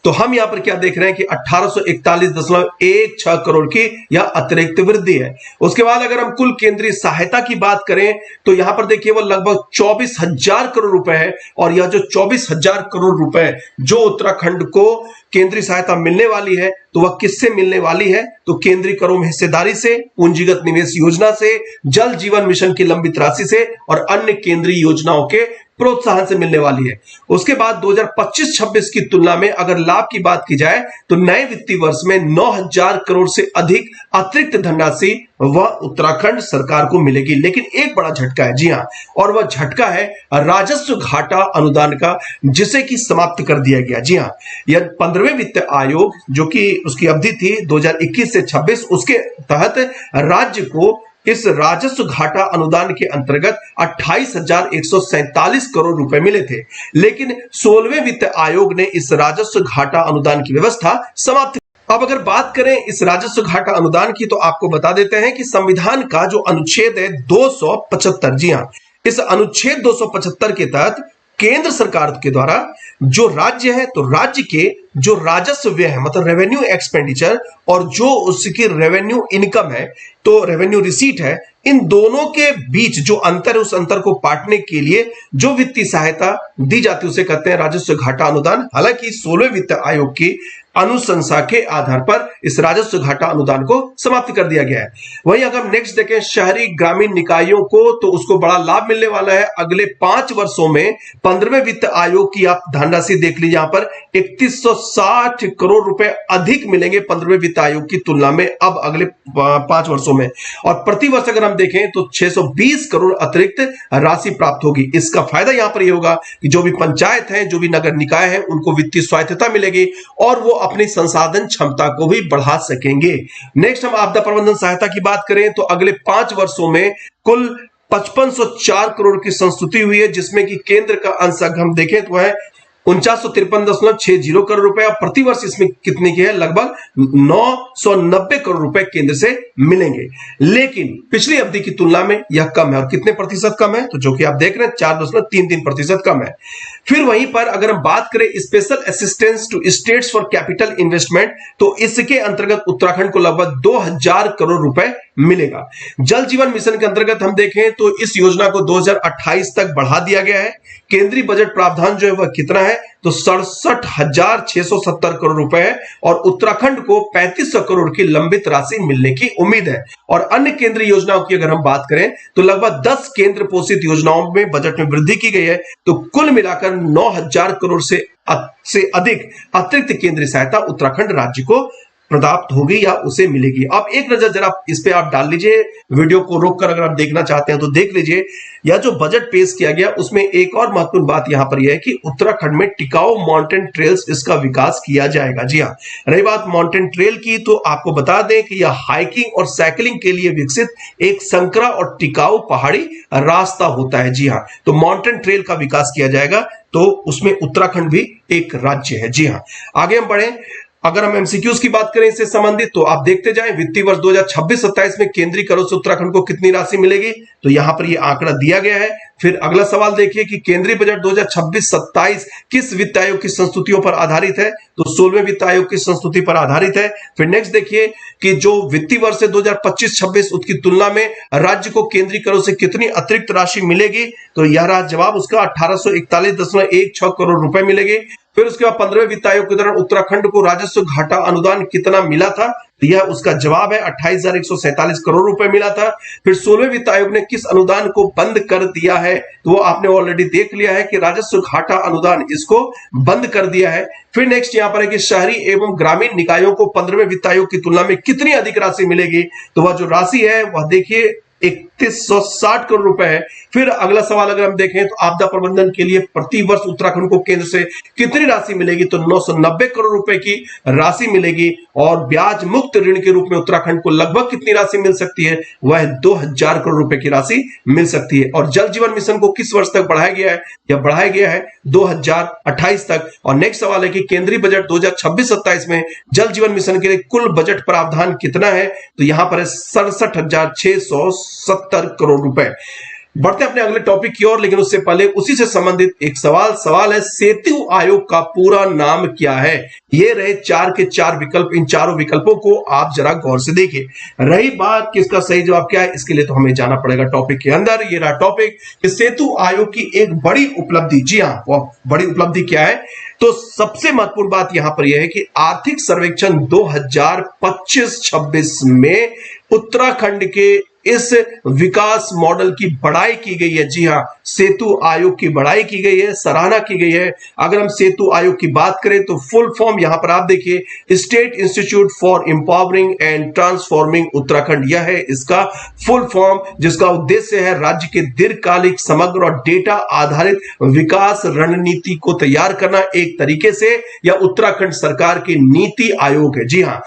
A: तो हम यहां पर क्या देख रहे हैं कि 1841.16 करोड़ की यह अतिरिक्त वृद्धि है। उसके बाद अगर हम कुल केंद्रीय सहायता की बात करें तो यहां पर देखिए वो लगभग 24,000 करोड़ रुपए है। और यह जो 24,000 करोड़ रुपए जो उत्तराखंड को केंद्रीय सहायता मिलने वाली है तो वह किससे मिलने वाली है, तो केंद्रीय करों में हिस्सेदारी से, पूंजीगत निवेश योजना से, जल जीवन मिशन की लंबित राशि से और अन्य केंद्रीय योजनाओं के प्रोत्साहन से मिलने वाली है। उसके बाद 2025-26 की तुलना में अगर लाभ की बात की जाए तो नए वित्तीय वर्ष में 9,000 करोड़ से अधिक अतिरिक्त धनराशि वह उत्तराखंड सरकार को मिलेगी। लेकिन एक बड़ा झटका है, जी हां, और वह झटका है राजस्व घाटा अनुदान का, जिसे कि समाप्त कर दिया गया। जी हां, यह 15वें वित्त आयोग जो कि उसकी अवधि थी 2021 से 26, उसके तहत राज्य को इस राजस्व घाटा अनुदान के अंतर्गत 28,147 करोड़ रुपए मिले थे। लेकिन 16वें वित्त आयोग ने इस राजस्व घाटा अनुदान की व्यवस्था समाप्त। अब अगर बात करें इस राजस्व घाटा अनुदान की तो आपको बता देते हैं कि संविधान का जो अनुच्छेद है 275, जी हां, इस अनुच्छेद 275 के तहत केंद्र सरकार के द्वारा जो राज्य है तो राज्य के जो राजस्व व्यय है, मतलब रेवेन्यू एक्सपेंडिचर, और जो उसकी रेवेन्यू इनकम है तो रेवेन्यू रिसीट है, इन दोनों के बीच जो अंतर है उस अंतर को पाटने के लिए जो वित्तीय सहायता दी जाती है उसे कहते हैं राजस्व घाटा अनुदान। हालांकि 16वें वित्त आयोग की अनुशंसा के आधार पर इस राजस्व घाटा अनुदान को समाप्त कर दिया गया है। वहीं अगर नेक्स्ट देखें शहरी ग्रामीण निकायों को तो उसको बड़ा लाभ मिलने वाला है। अगले 5 वर्षों में 15वें वित्त आयोग की आप धनराशि देख लीजिए, यहां पर 3160 करोड़ रुपए अधिक मिलेंगे 15वें वित्त आयोग की तुलना में अब अगले 5 वर्षों में। और प्रति वर्ष अगर हम देखें तो 620 करोड़ अतिरिक्त राशि प्राप्त होगी। इसका फायदा यहां पर यह होगा कि जो भी पंचायत है, जो भी नगर निकाय है, उनको वित्तीय स्वायत्तता मिलेगी और वो अपनी संसाधन क्षमता को भी बढ़ा सकेंगे। नेक्स्ट हम आपदा प्रबंधन सहायता की बात करें तो अगले 5 वर्षों में कुल 5504 करोड़ की संस्तुति हुई है, जिसमें कि केंद्र का अंश अगर हम देखें तो है 4953.60 करोड़ रुपए। और प्रतिवर्ष इसमें कितने की है, लगभग 990 करोड़ रुपए केंद्र से मिलेंगे। लेकिन पिछली अवधि की तुलना में यह कम है। और कितने प्रतिशत कम है, तो जो कि आप देख रहे हैं 4.33% कम है। फिर वहीं पर अगर हम बात करें special assistance to states for capital investment तो इसके अंतर्गत उत्तराखंड को लगभग 2000 करोड़ रुपए मिलेगा। जल जीवन मिशन के अंतर्गत हम देखें तो इस योजना को 2028 तक बढ़ा दिया गया है। केंद्रीय बजट प्रावधान जो है वह कितना है, तो 67,670 करोड़ रुपए है और उत्तराखंड को 3500 करोड़ की लंबित राशि मिलने की उम्मीद है। और अन्य केंद्रीय योजनाओं की अगर हम बात करें तो लगभग 10 केंद्र पोषित योजनाओं में बजट में वृद्धि की गई है। तो कुल मिलाकर 9,000 करोड़ से अधिक अतिरिक्त केंद्रीय सहायता उत्तराखंड राज्य को प्राप्त होगी या उसे मिलेगी। अब एक नजर जरा इस पे आप डाल लीजिए, वीडियो को रोककर अगर आप देखना चाहते हैं तो देख लीजिए। यह जो बजट पेश किया गया उसमें एक और महत्वपूर्ण बात यहां पर यह है कि उत्तराखंड में टिकाऊ माउंटेन ट्रेल्स इसका विकास किया जाएगा। जी हाँ, रही बात माउंटेन ट्रेल की तो आपको बता दें कि यह हाइकिंग और साइकिलिंग के लिए विकसित एक संकरा और टिकाऊ पहाड़ी रास्ता होता है। जी हाँ, तो माउंटेन ट्रेल का विकास किया जाएगा तो उसमें उत्तराखंड भी एक राज्य है। जी हाँ, आगे हम बढ़े। अगर हम एमसीक्यूज की बात करें इससे संबंधित तो आप देखते जाएं वित्तीय वर्ष 2026-27 में केंद्रीय करों से उत्तराखंड को कितनी राशि मिलेगी, तो यहां पर यह आंकड़ा दिया गया है। फिर अगला सवाल देखिए कि केंद्रीय बजट 2026-27 किस वित्त आयोग की संस्तुतियों पर आधारित है, तो 16वें वित्त आयोग की संस्तुति पर आधारित है। फिर नेक्स्ट देखिए कि जो वित्तीय वर्ष 2025-26 उसकी तुलना में राज्य को केंद्रीय करों से कितनी अतिरिक्त राशि मिलेगी, तो यह रहा जवाब उसका 1841.16 करोड़ रुपए मिलेगी। फिर उसके बाद 15वें वित्त आयोग के दौरान उत्तराखंड को राजस्व घाटा अनुदान कितना मिला था, तो यह उसका जवाब है 28,147 करोड़ रुपए मिला था। फिर 16वें वित्त आयोग ने किस अनुदान को बंद कर दिया है, तो वो आपने ऑलरेडी देख लिया है कि राजस्व घाटा अनुदान इसको बंद कर दिया है। फिर नेक्स्ट यहां पर है कि शहरी एवं ग्रामीण निकायों को 15वें वित्त आयोग की तुलना में कितनी अधिक राशि मिलेगी, तो वह जो राशि है वह देखिए 3160 करोड़ रुपए है। फिर अगला सवाल अगर हम देखें तो आपदा प्रबंधन के लिए प्रति वर्ष उत्तराखंड को केंद्र से कितनी राशि मिलेगी, तो 990 करोड़ रुपए की राशि मिलेगी। और ब्याज मुक्त ऋण के रूप में उत्तराखंड को लगभग कितनी राशि मिल सकती है, वह 2000 करोड़ रुपए की राशि मिल सकती है। और जल जीवन मिशन को किस वर्ष तक बढ़ाया गया है, यह बढ़ाया गया है 2028 तक। और नेक्स्ट सवाल है कि केंद्रीय बजट 2026-27 में जल जीवन मिशन के लिए कुल बजट प्रावधान कितना है, तो यहां पर है 67,670 करोड़ रुपए। बढ़ते अपने अगले टॉपिक की ओर, लेकिन उससे पहले उसी से संबंधित एक सवाल है, सेतु आयोग का पूरा नाम क्या है। ये रहे 4 के 4 विकल्प। इन चारों विकल्पों को आप जरा गौर से देखिए। रही बात किसका सही जवाब क्या है, इसके लिए तो हमें जाना पड़ेगा टॉपिक के अंदर। ये रहा टॉपिक कि सेतु आयोग की एक बड़ी उपलब्धि, जी हां, वह बड़ी उपलब्धि क्या है, तो सबसे महत्वपूर्ण बात यहां पर यह है कि आर्थिक सर्वेक्षण 2025-26 में उत्तराखंड के इस विकास मॉडल की बढ़ाई की गई है। जी हां, सेतु आयोग की बढ़ाई की गई है, सराहना की गई है। अगर हम सेतु आयोग की बात करें तो फुल फॉर्म यहां पर आप देखिए, state institute for empowering and transforming Uttarakhand, यह है इसका फुल फॉर्म, जिसका उद्देश्य है राज्य के दीर्घकालिक, समग्र और डेटा आधारित विकास रणनीति को तैयार करना। एक तरीके से यह उत्तराखंड सरकार की नीति आयोग है। जी हां,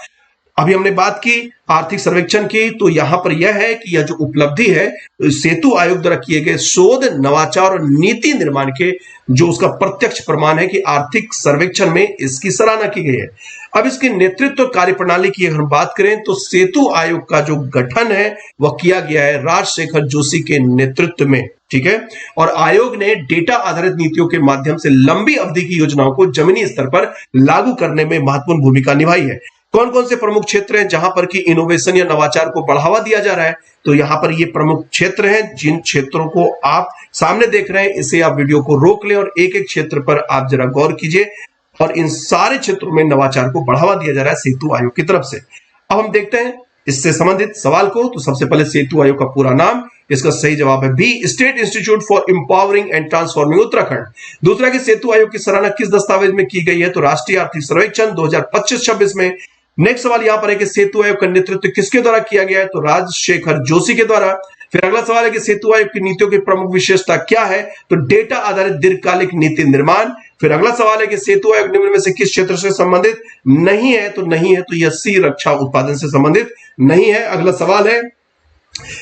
A: अभी हमने बात की आर्थिक सर्वेक्षण की, तो यहां पर यह है कि यह जो उपलब्धि है सेतु आयोग द्वारा किए गए शोध, नवाचार और नीति निर्माण के जो उसका प्रत्यक्ष प्रमाण है कि आर्थिक सर्वेक्षण में इसकी सराहना की गई है। अब इसके नेतृत्व कार्यप्रणाली की अगर हम बात करें तो सेतु आयोग का जो गठन है वह किया गया है राजशेखर जोशी के नेतृत्व में, ठीक है। और आयोग ने डेटा आधारित नीतियों के माध्यम से लंबी अवधि की योजनाओं को जमीनी स्तर पर लागू करने में महत्वपूर्ण भूमिका निभाई है। कौन कौन से प्रमुख क्षेत्र हैं जहां पर कि इनोवेशन या नवाचार को बढ़ावा दिया जा रहा है, तो यहां पर ये प्रमुख क्षेत्र हैं। जिन क्षेत्रों को आप सामने देख रहे हैं, इसे आप वीडियो को रोक लें और एक एक क्षेत्र पर आप जरा गौर कीजिए। और इन सारे क्षेत्रों में नवाचार को बढ़ावा दिया जा रहा है सेतु आयोग की तरफ से। अब हम देखते हैं इससे संबंधित सवाल को। तो सबसे पहले सेतु आयोग का पूरा नाम, इसका सही जवाब है B, state institute for empowering and transforming Uttarakhand. दूसरा कि सेतु आयोग की सराहना किस दस्तावेज में की गई है, तो राष्ट्रीय आर्थिक सर्वेक्षण 2025-26 में। नेक्स्ट सवाल यहां पर है कि सेतु आयोग का नेतृत्व किसके द्वारा किया गया है, तो राजशेखर जोशी के द्वारा। फिर अगला सवाल है कि सेतु आयोग की नीतियों की प्रमुख विशेषता क्या है, तो डेटा आधारित दीर्घकालिक नीति निर्माण। फिर अगला सवाल है कि सेतु आयोग निम्न में से किस क्षेत्र से संबंधित नहीं है, तो नहीं है, तो यह सी, रक्षा उत्पादन से संबंधित नहीं है। अगला सवाल है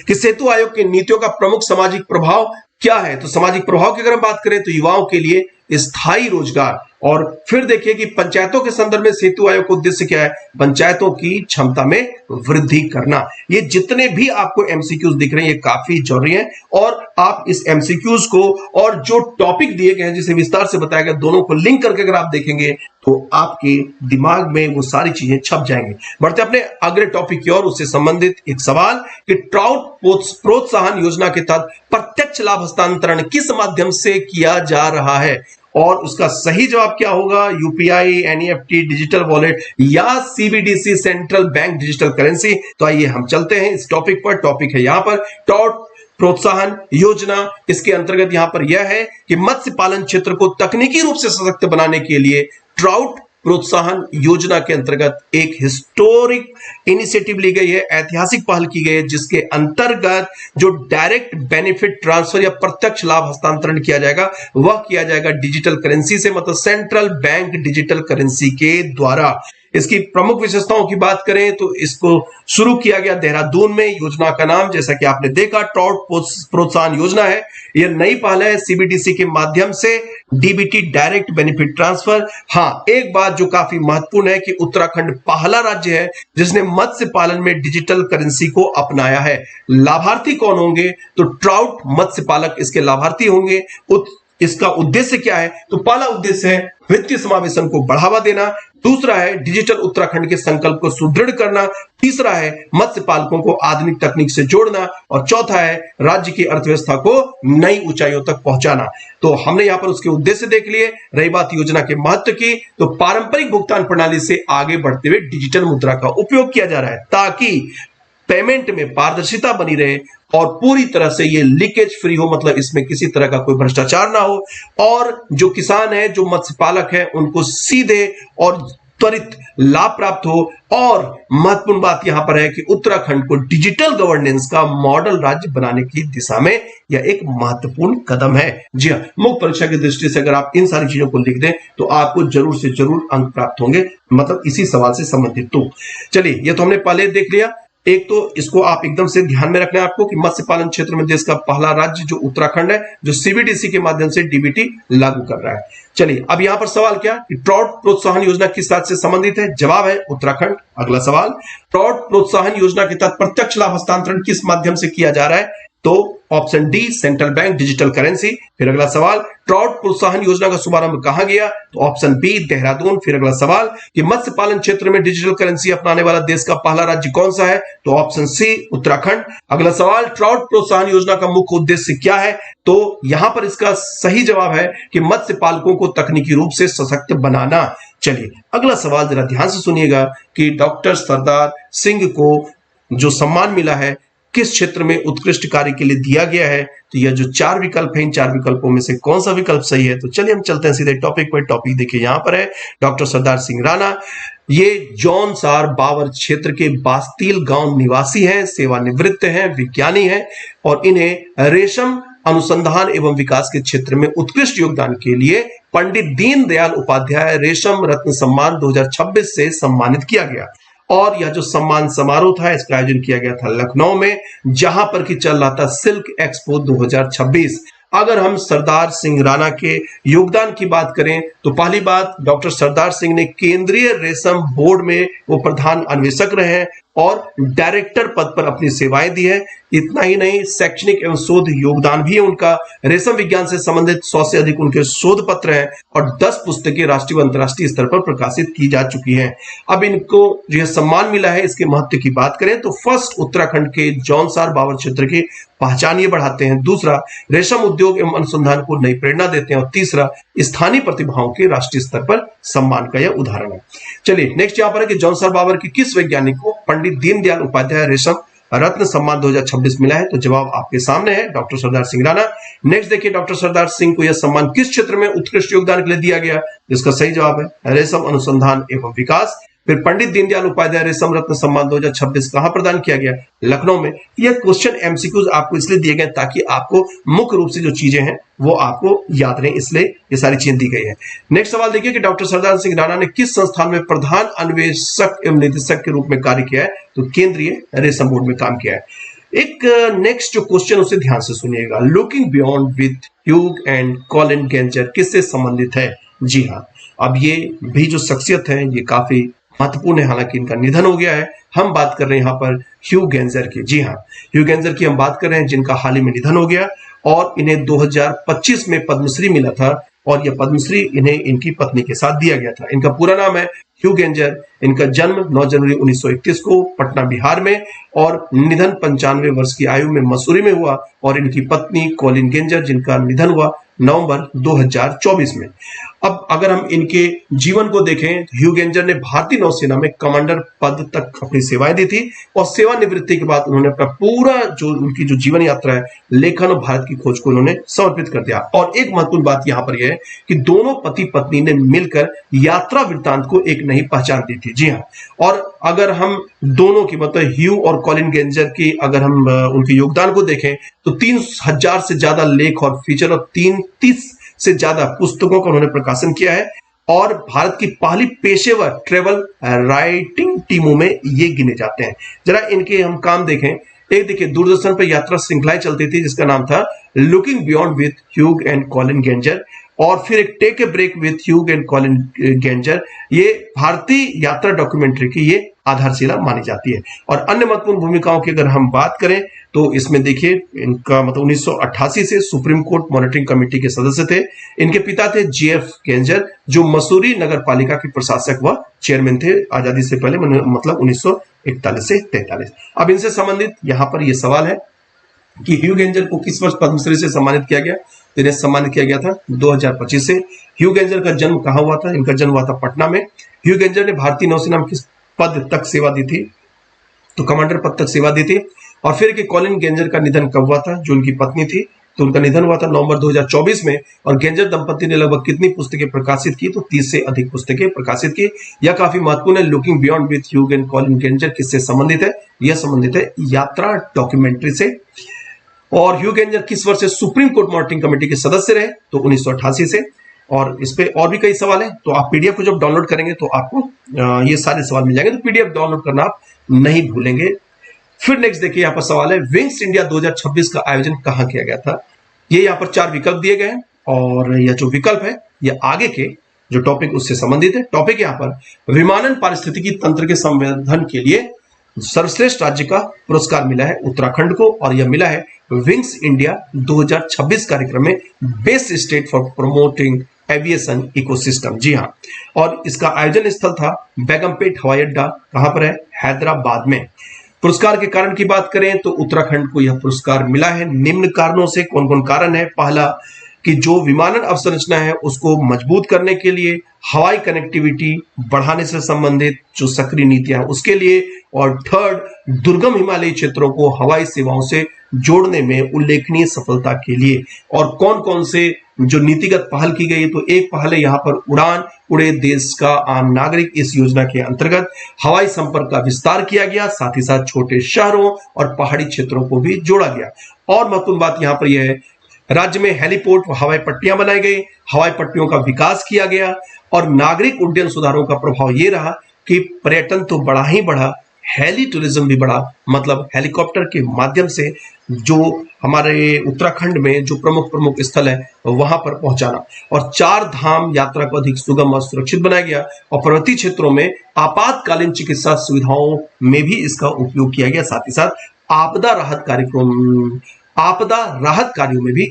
A: कि सेतु आयोग की नीतियों का प्रमुख सामाजिक प्रभाव क्या है, तो सामाजिक प्रभाव की अगर हम बात करें तो युवाओं के लिए स्थायी रोजगार। और फिर देखिए कि पंचायतों के संदर्भ में सेतु आयोग का उद्देश्य क्या है, पंचायतों की क्षमता में वृद्धि करना। ये जितने भी आपको एमसीक्यूज दिख रहे हैं ये काफी जरूरी हैं, और आप इस एमसीक्यूज को और जो टॉपिक दिए गए हैं जिसे विस्तार से बताया गया, दोनों को लिंक करके अगर आप देखेंगे तो आपके दिमाग में वो सारी चीजें छप जाएंगी। बढ़ते अपने अगले टॉपिक की ओर, उससे संबंधित एक सवाल कि ट्राउट प्रोत्साहन योजना के तहत प्रत्यक्ष लाभ हस्तांतरण किस माध्यम से किया जा रहा है, और उसका सही जवाब क्या होगा, यूपीआई, एनईएफटी, डिजिटल वॉलेट या CBDC, central bank digital currency. तो आइए हम चलते हैं इस टॉपिक पर। टॉपिक है यहां पर ट्राउट प्रोत्साहन योजना। इसके अंतर्गत यहां पर यह है कि मत्स्य पालन क्षेत्र को तकनीकी रूप से सशक्त बनाने के लिए ट्राउट प्रोत्साहन योजना के अंतर्गत एक हिस्टोरिक इनिशिएटिव ली गई है, ऐतिहासिक पहल की गई है, जिसके अंतर्गत जो डायरेक्ट बेनिफिट ट्रांसफर या प्रत्यक्ष लाभ हस्तांतरण किया जाएगा वह किया जाएगा डिजिटल करेंसी से, मतलब सेंट्रल बैंक डिजिटल करेंसी के द्वारा। इसकी प्रमुख विशेषताओं की बात करें तो इसको शुरू किया गया देहरादून में। योजना का नाम जैसा कि आपने देखा ट्राउट प्रोत्साहन योजना है। यह नई पहल है सीबीडीसी के माध्यम से, डीबीटी डायरेक्ट बेनिफिट ट्रांसफर। हाँ, एक बात जो काफी महत्वपूर्ण है कि उत्तराखंड पहला राज्य है जिसने मत्स्य पालन में डिजिटल करेंसी को अपनाया है। लाभार्थी कौन होंगे, तो ट्राउट मत्स्य पालक इसके लाभार्थी होंगे। इसका उद्देश्य क्या है, तो पहला उद्देश्य है वित्तीय समावेशन को बढ़ावा देना, दूसरा है डिजिटल उत्तराखंड के संकल्प को सुदृढ़ करना, तीसरा है मत्स्य पालकों को आधुनिक तकनीक से जोड़ना, और चौथा है राज्य की अर्थव्यवस्था को नई ऊंचाइयों तक पहुंचाना। तो हमने यहां पर उसके उद्देश्य देख लिए। रही बात योजना के महत्व की, तो पारंपरिक भुगतान प्रणाली से आगे बढ़ते हुए डिजिटल मुद्रा का उपयोग किया जा रहा है ताकि पेमेंट में पारदर्शिता बनी रहे और पूरी तरह से ये लीकेज फ्री हो, मतलब इसमें किसी तरह का कोई भ्रष्टाचार ना हो, और जो किसान है, जो मत्स्य पालक है, उनको सीधे और त्वरित लाभ प्राप्त हो। और महत्वपूर्ण बात यहां पर है कि उत्तराखंड को डिजिटल गवर्नेंस का मॉडल राज्य बनाने की दिशा में यह एक महत्वपूर्ण कदम है। जी हां, मुख्य परीक्षा की दृष्टि से अगर आप इन सारी चीजों को लिख दें तो आपको जरूर से जरूर अंक प्राप्त होंगे, मतलब इसी सवाल से संबंधित। तो चलिए, ये तो हमने पहले देख लिया। एक तो इसको आप एकदम से ध्यान में रखना है आपको कि मत्स्य पालन क्षेत्र में देश का पहला राज्य जो उत्तराखंड है, जो सीबीडीसी के माध्यम से डीबीटी लागू कर रहा है। चलिए, अब यहां पर सवाल क्या कि ट्राउट प्रोत्साहन योजना किस राज्य से संबंधित है? जवाब है उत्तराखंड। अगला सवाल, ट्राउट प्रोत्साहन योजना के तहत प्रत्यक्ष लाभ हस्तांतरण किस माध्यम से किया जा रहा है? तो option D, central bank digital currency. फिर अगला सवाल, ट्राउट प्रोत्साहन योजना का शुभारंभ कहां गया? तो ऑप्शन बी, देहरादून। फिर अगला सवाल कि मत्स्य पालन क्षेत्र में डिजिटल करेंसी अपनाने वाला देश का पहला राज्य कौन सा है? तो ऑप्शन सी, उत्तराखंड। अगला सवाल, ट्राउट प्रोत्साहन योजना का मुख्य उद्देश्य क्या है? तो यहां पर इसका सही जवाब है कि मत्स्य पालकों को तकनीकी रूप से सशक्त बनाना। चलिए, अगला सवाल जरा ध्यान से सुनिएगा कि डॉक्टर सरदार सिंह को जो सम्मान मिला है किस क्षेत्र में उत्कृष्ट कार्य के लिए दिया गया है? तो यह जो 4 विकल्प हैं, इन 4 विकल्पों में से कौन सा विकल्प सही है? तो चलिए हम चलते हैं सीधे टॉपिक पर। टॉपिक देखिए यहां पर है, डॉक्टर सरदार सिंह राणा ये जौनसार बावर क्षेत्र के बास्तील गांव निवासी हैं, सेवानिवृत्त हैं, विज्ञानी हैं और इन्हें रेशम अनुसंधान एवं विकास के क्षेत्र में उत्कृष्ट योगदान के लिए पंडित दीनदयाल उपाध्याय रेशम रत्न सम्मान 2026 से सम्मानित किया गया। और यह जो सम्मान समारोह था, इसका आयोजन किया गया था लखनऊ में, जहां पर कि चल रहा था सिल्क एक्सपो 2026। अगर हम सरदार सिंह राणा के योगदान की बात करें तो पहली बात, डॉक्टर सरदार सिंह ने केंद्रीय रेशम बोर्ड में वो प्रधान अन्वेषक रहे हैं और डायरेक्टर पद पर अपनी सेवाएं दी है। इतना ही नहीं, शैक्षणिक एवं शोध योगदान भी है उनका। रेशम विज्ञान से संबंधित 100 से अधिक उनके शोध पत्र हैं और 10 पुस्तकें राष्ट्रीय व अंतर्राष्ट्रीय स्तर पर प्रकाशित की जा चुकी हैं। अब इनको जो सम्मान मिला है, इसके महत्व की बात करें तो फर्स्ट, उत्तराखंड के जौनसार बावर क्षेत्र की पहचान ये बढ़ाते हैं। दूसरा, रेशम उद्योग एवं अनुसंधान को नई प्रेरणा देते हैं। और तीसरा, स्थानीय प्रतिभाओं के राष्ट्रीय स्तर पर सम्मान का यह उदाहरण है। चलिए, नेक्स्ट यहां पर है कि जौनसार बावर की किस वैज्ञानिक को पंडित दीनदयाल उपाध्याय रेशम रत्न सम्मान 2026 मिला है? तो जवाब आपके सामने है, डॉक्टर सरदार सिंह राणा। नेक्स्ट देखिए, डॉक्टर सरदार सिंह को यह सम्मान किस क्षेत्र में उत्कृष्ट योगदान के लिए दिया गया? इसका सही जवाब है रेशम अनुसंधान एवं विकास। फिर पंडित दीनदयाल उपाध्याय रेशम रत्न सम्मान 2026 कहां प्रदान किया गया? लखनऊ में। यह क्वेश्चन एमसीक्यूज आपको इसलिए दिए गए ताकि आपको मुख्य रूप से जो चीजें हैं वो आपको याद रहें, इसलिए ये सारी चीजें दी गई है। नेक्स्ट सवाल देखिए कि डॉक्टर सरदार सिंह राणा ने किस संस्थान में प्रधान अन्वेषक एवं निदेशक के रूप में कार्य किया है? तो केंद्रीय रेशम बोर्ड में काम किया है। एक नेक्स्ट जो क्वेश्चन उसे ध्यान से सुनिएगा, looking beyond with Hugh and Colleen Gantzer किससे संबंधित है? जी हाँ, अब ये भी जो शख्सियत है ये काफी महत्वपूर्ण है, हालांकि इनका निधन हो गया है। हम बात कर रहे हैं यहाँ पर ह्यू गेंजर की। जी हाँ, ह्यू गेंजर की हम बात कर रहे हैं, जिनका हाल ही में निधन हो गया और इन्हें 2025 में पद्मश्री मिला था और यह पद्मश्री इन्हें इनकी पत्नी के साथ दिया गया था। इनका पूरा नाम है ह्यू गेंजर। इनका जन्म 9 जनवरी 1931 को पटना बिहार में और निधन 95 वर्ष की आयु में मसूरी में हुआ। और इनकी पत्नी कॉलिन गेंजर, जिनका निधन हुआ नवंबर 2024 में। अब अगर हम इनके जीवन को देखें, ह्यू गेंजर ने भारतीय नौसेना में कमांडर पद तक अपनी सेवाएं दी थी और सेवानिवृत्ति के बाद उन्होंने अपना पूरा जो उनकी जो जीवन यात्रा है, लेखन और भारत की खोज को उन्होंने समर्पित कर दिया। और एक महत्वपूर्ण बात यहां पर यह है कि दोनों पति पत्नी ने मिलकर यात्रा वृत्तांत को एक नई पहचान दी थी। जी हाँ, और अगर हम दोनों की मतलब ह्यू और कॉलिन गेंजर की अगर हम उनके योगदान को देखें तो 3000 से ज्यादा लेख और फीचर और 30 से ज्यादा पुस्तकों का उन्होंने प्रकाशन किया है और भारत की पहली पेशेवर ट्रेवल राइटिंग टीमों में ये गिने जाते हैं। जरा इनके हम काम देखें। एक देखिए, दूरदर्शन पर यात्रा श्रृंखलाएं चलती थी जिसका नाम था looking beyond with Hugh and Colleen Gantzer, और फिर एक take a break with Hugh and Colleen Gantzer. ये भारतीय यात्रा डॉक्यूमेंट्री की ये आधारशिला मानी जाती है। और अन्य महत्वपूर्ण भूमिकाओं की अगर हम बात करें तो इसमें देखिए, इनका मतलब 1988 से सुप्रीम कोर्ट मॉनिटरिंग कमेटी के सदस्य थे। इनके पिता थे जीएफ गेंजर, जो मसूरी नगर पालिका के प्रशासक व चेयरमैन थे आजादी से पहले, मतलब 1941 से 43। अब इनसे संबंधित यहाँ पर यह सवाल है कि ह्यू गेंजर को किस वर्ष पद्मश्री से सम्मानित किया गया? तो इन्हें सम्मानित किया गया था 2025 से। ह्यू गेंजर का जन्म कहाँ हुआ था? इनका जन्म हुआ था पटना में। ह्यू गेंजर ने भारतीय नौसेना में किस पद तक सेवा दी थी? तो कमांडर पद तक सेवा दी थी। और फिर कि कॉलिन गेंजर का निधन कब हुआ था? जो उनकी पत्नी थी तो उनका निधन हुआ था नवंबर 2024 में। और गेंजर दंपति ने लगभग कितनी पुस्तकें प्रकाशित की? तो 30 से अधिक पुस्तकें प्रकाशित की। यह काफी महत्वपूर्ण है। Looking beyond with Hugh and Colleen Gantzer किससे संबंधित है? यह संबंधित है यात्रा डॉक्यूमेंट्री से। और ह्यूग गेंजर किस वर्ष से सुप्रीम कोर्ट मॉनिटरिंग कमेटी के सदस्य रहे? तो 1988 से। और इस पे और भी कई सवाल हैं, तो आप पीडीएफ को जब डाउनलोड करेंगे तो आपको ये सारे सवाल मिल जाएंगे, तो पीडीएफ डाउनलोड करना आप नहीं भूलेंगे। फिर नेक्स्ट देखिए, यहाँ पर सवाल है विंग्स इंडिया 2026 का आयोजन कहाँ किया गया था? ये यहाँ पर 4 विकल्प दिए गए हैं, और यह जो विकल्प है यह आगे के जो टॉपिक उससे संबंधित है। टॉपिक यहाँ पर विमानन पारिस्थितिकी तंत्र के संवर्धन के लिए सर्वश्रेष्ठ राज्य का पुरस्कार मिला है उत्तराखंड को, और यह मिला है विंग्स इंडिया 2026 कार्यक्रम में best state for promoting aviation ecosystem. जी हाँ, और इसका आयोजन स्थल था बेगमपेट हवाई अड्डा। कहां पर है? हैदराबाद में। पुरस्कार के कारण की बात करें तो उत्तराखंड को यह पुरस्कार मिला है निम्न कारणों से। कौन कौन कारण है? पहला, कि जो विमानन अवसंरचना है उसको मजबूत करने के लिए, हवाई कनेक्टिविटी बढ़ाने से संबंधित जो सक्रिय नीतियां हैं उसके लिए, और थर्ड, दुर्गम हिमालयी क्षेत्रों को हवाई सेवाओं से जोड़ने में उल्लेखनीय सफलता के लिए। और कौन कौन से जो नीतिगत पहल की गई? तो एक पहल है यहाँ पर उड़ान उड़े देश का आम नागरिक। इस योजना के अंतर्गत हवाई संपर्क का विस्तार किया गया, साथ ही साथ छोटे शहरों और पहाड़ी क्षेत्रों को भी जोड़ा गया। और महत्वपूर्ण बात यहाँ पर यह है, राज्य में हेलीपोर्ट व हवाई पट्टियां बनाई गई, हवाई पट्टियों का विकास किया गया, और नागरिक उड्डयन सुधारों का प्रभाव यह रहा कि पर्यटन तो बढ़ा ही बढ़ा, हेली टूरिज्म भी बढ़ा। मतलब हेलीकॉप्टर के माध्यम से जो हमारे उत्तराखंड में जो प्रमुख प्रमुख स्थल है वहां पर पहुंचाना, और 4 धाम यात्रा को अधिक सुगम और सुरक्षित बनाया गया, और पर्वतीय क्षेत्रों में आपातकालीन चिकित्सा सुविधाओं में भी इसका उपयोग किया गया। साथ ही साथ आपदा राहत कार्यों में भी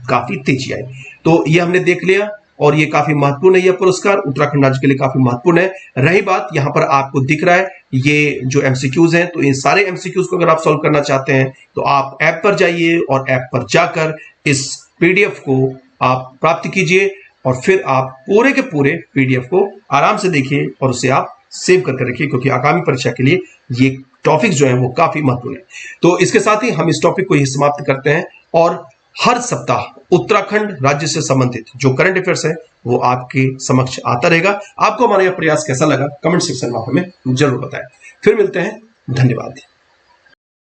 A: काफी तेजी आई। तो ये हमने देख लिया, और ये काफी महत्वपूर्ण है। यह पुरस्कार उत्तराखंड राज्य के लिए काफी महत्वपूर्ण है। रही बात, यहां पर आपको दिख रहा है ये जो एमसीक्यूज हैं, तो इन सारे एमसीक्यूज को अगर आप सॉल्व करना चाहते हैं तो आप ऐप पर जाइए, और ऐप पर जाकर इस पीडीएफ को आप प्राप्त कीजिए, और फिर आप पूरे के पूरे पीडीएफ को आराम से देखिए और उसे आप सेव करके रखिए, क्योंकि आगामी परीक्षा के लिए ये टॉपिक जो है वो काफी महत्वपूर्ण है। तो इसके साथ ही हम इस टॉपिक को ही समाप्त करते हैं, और हर सप्ताह उत्तराखंड राज्य से संबंधित जो करंट अफेयर्स है वो आपके समक्ष आता रहेगा। आपको हमारा यह प्रयास कैसा लगा कमेंट सेक्शन में हमें जरूर बताएं। फिर मिलते हैं, धन्यवाद।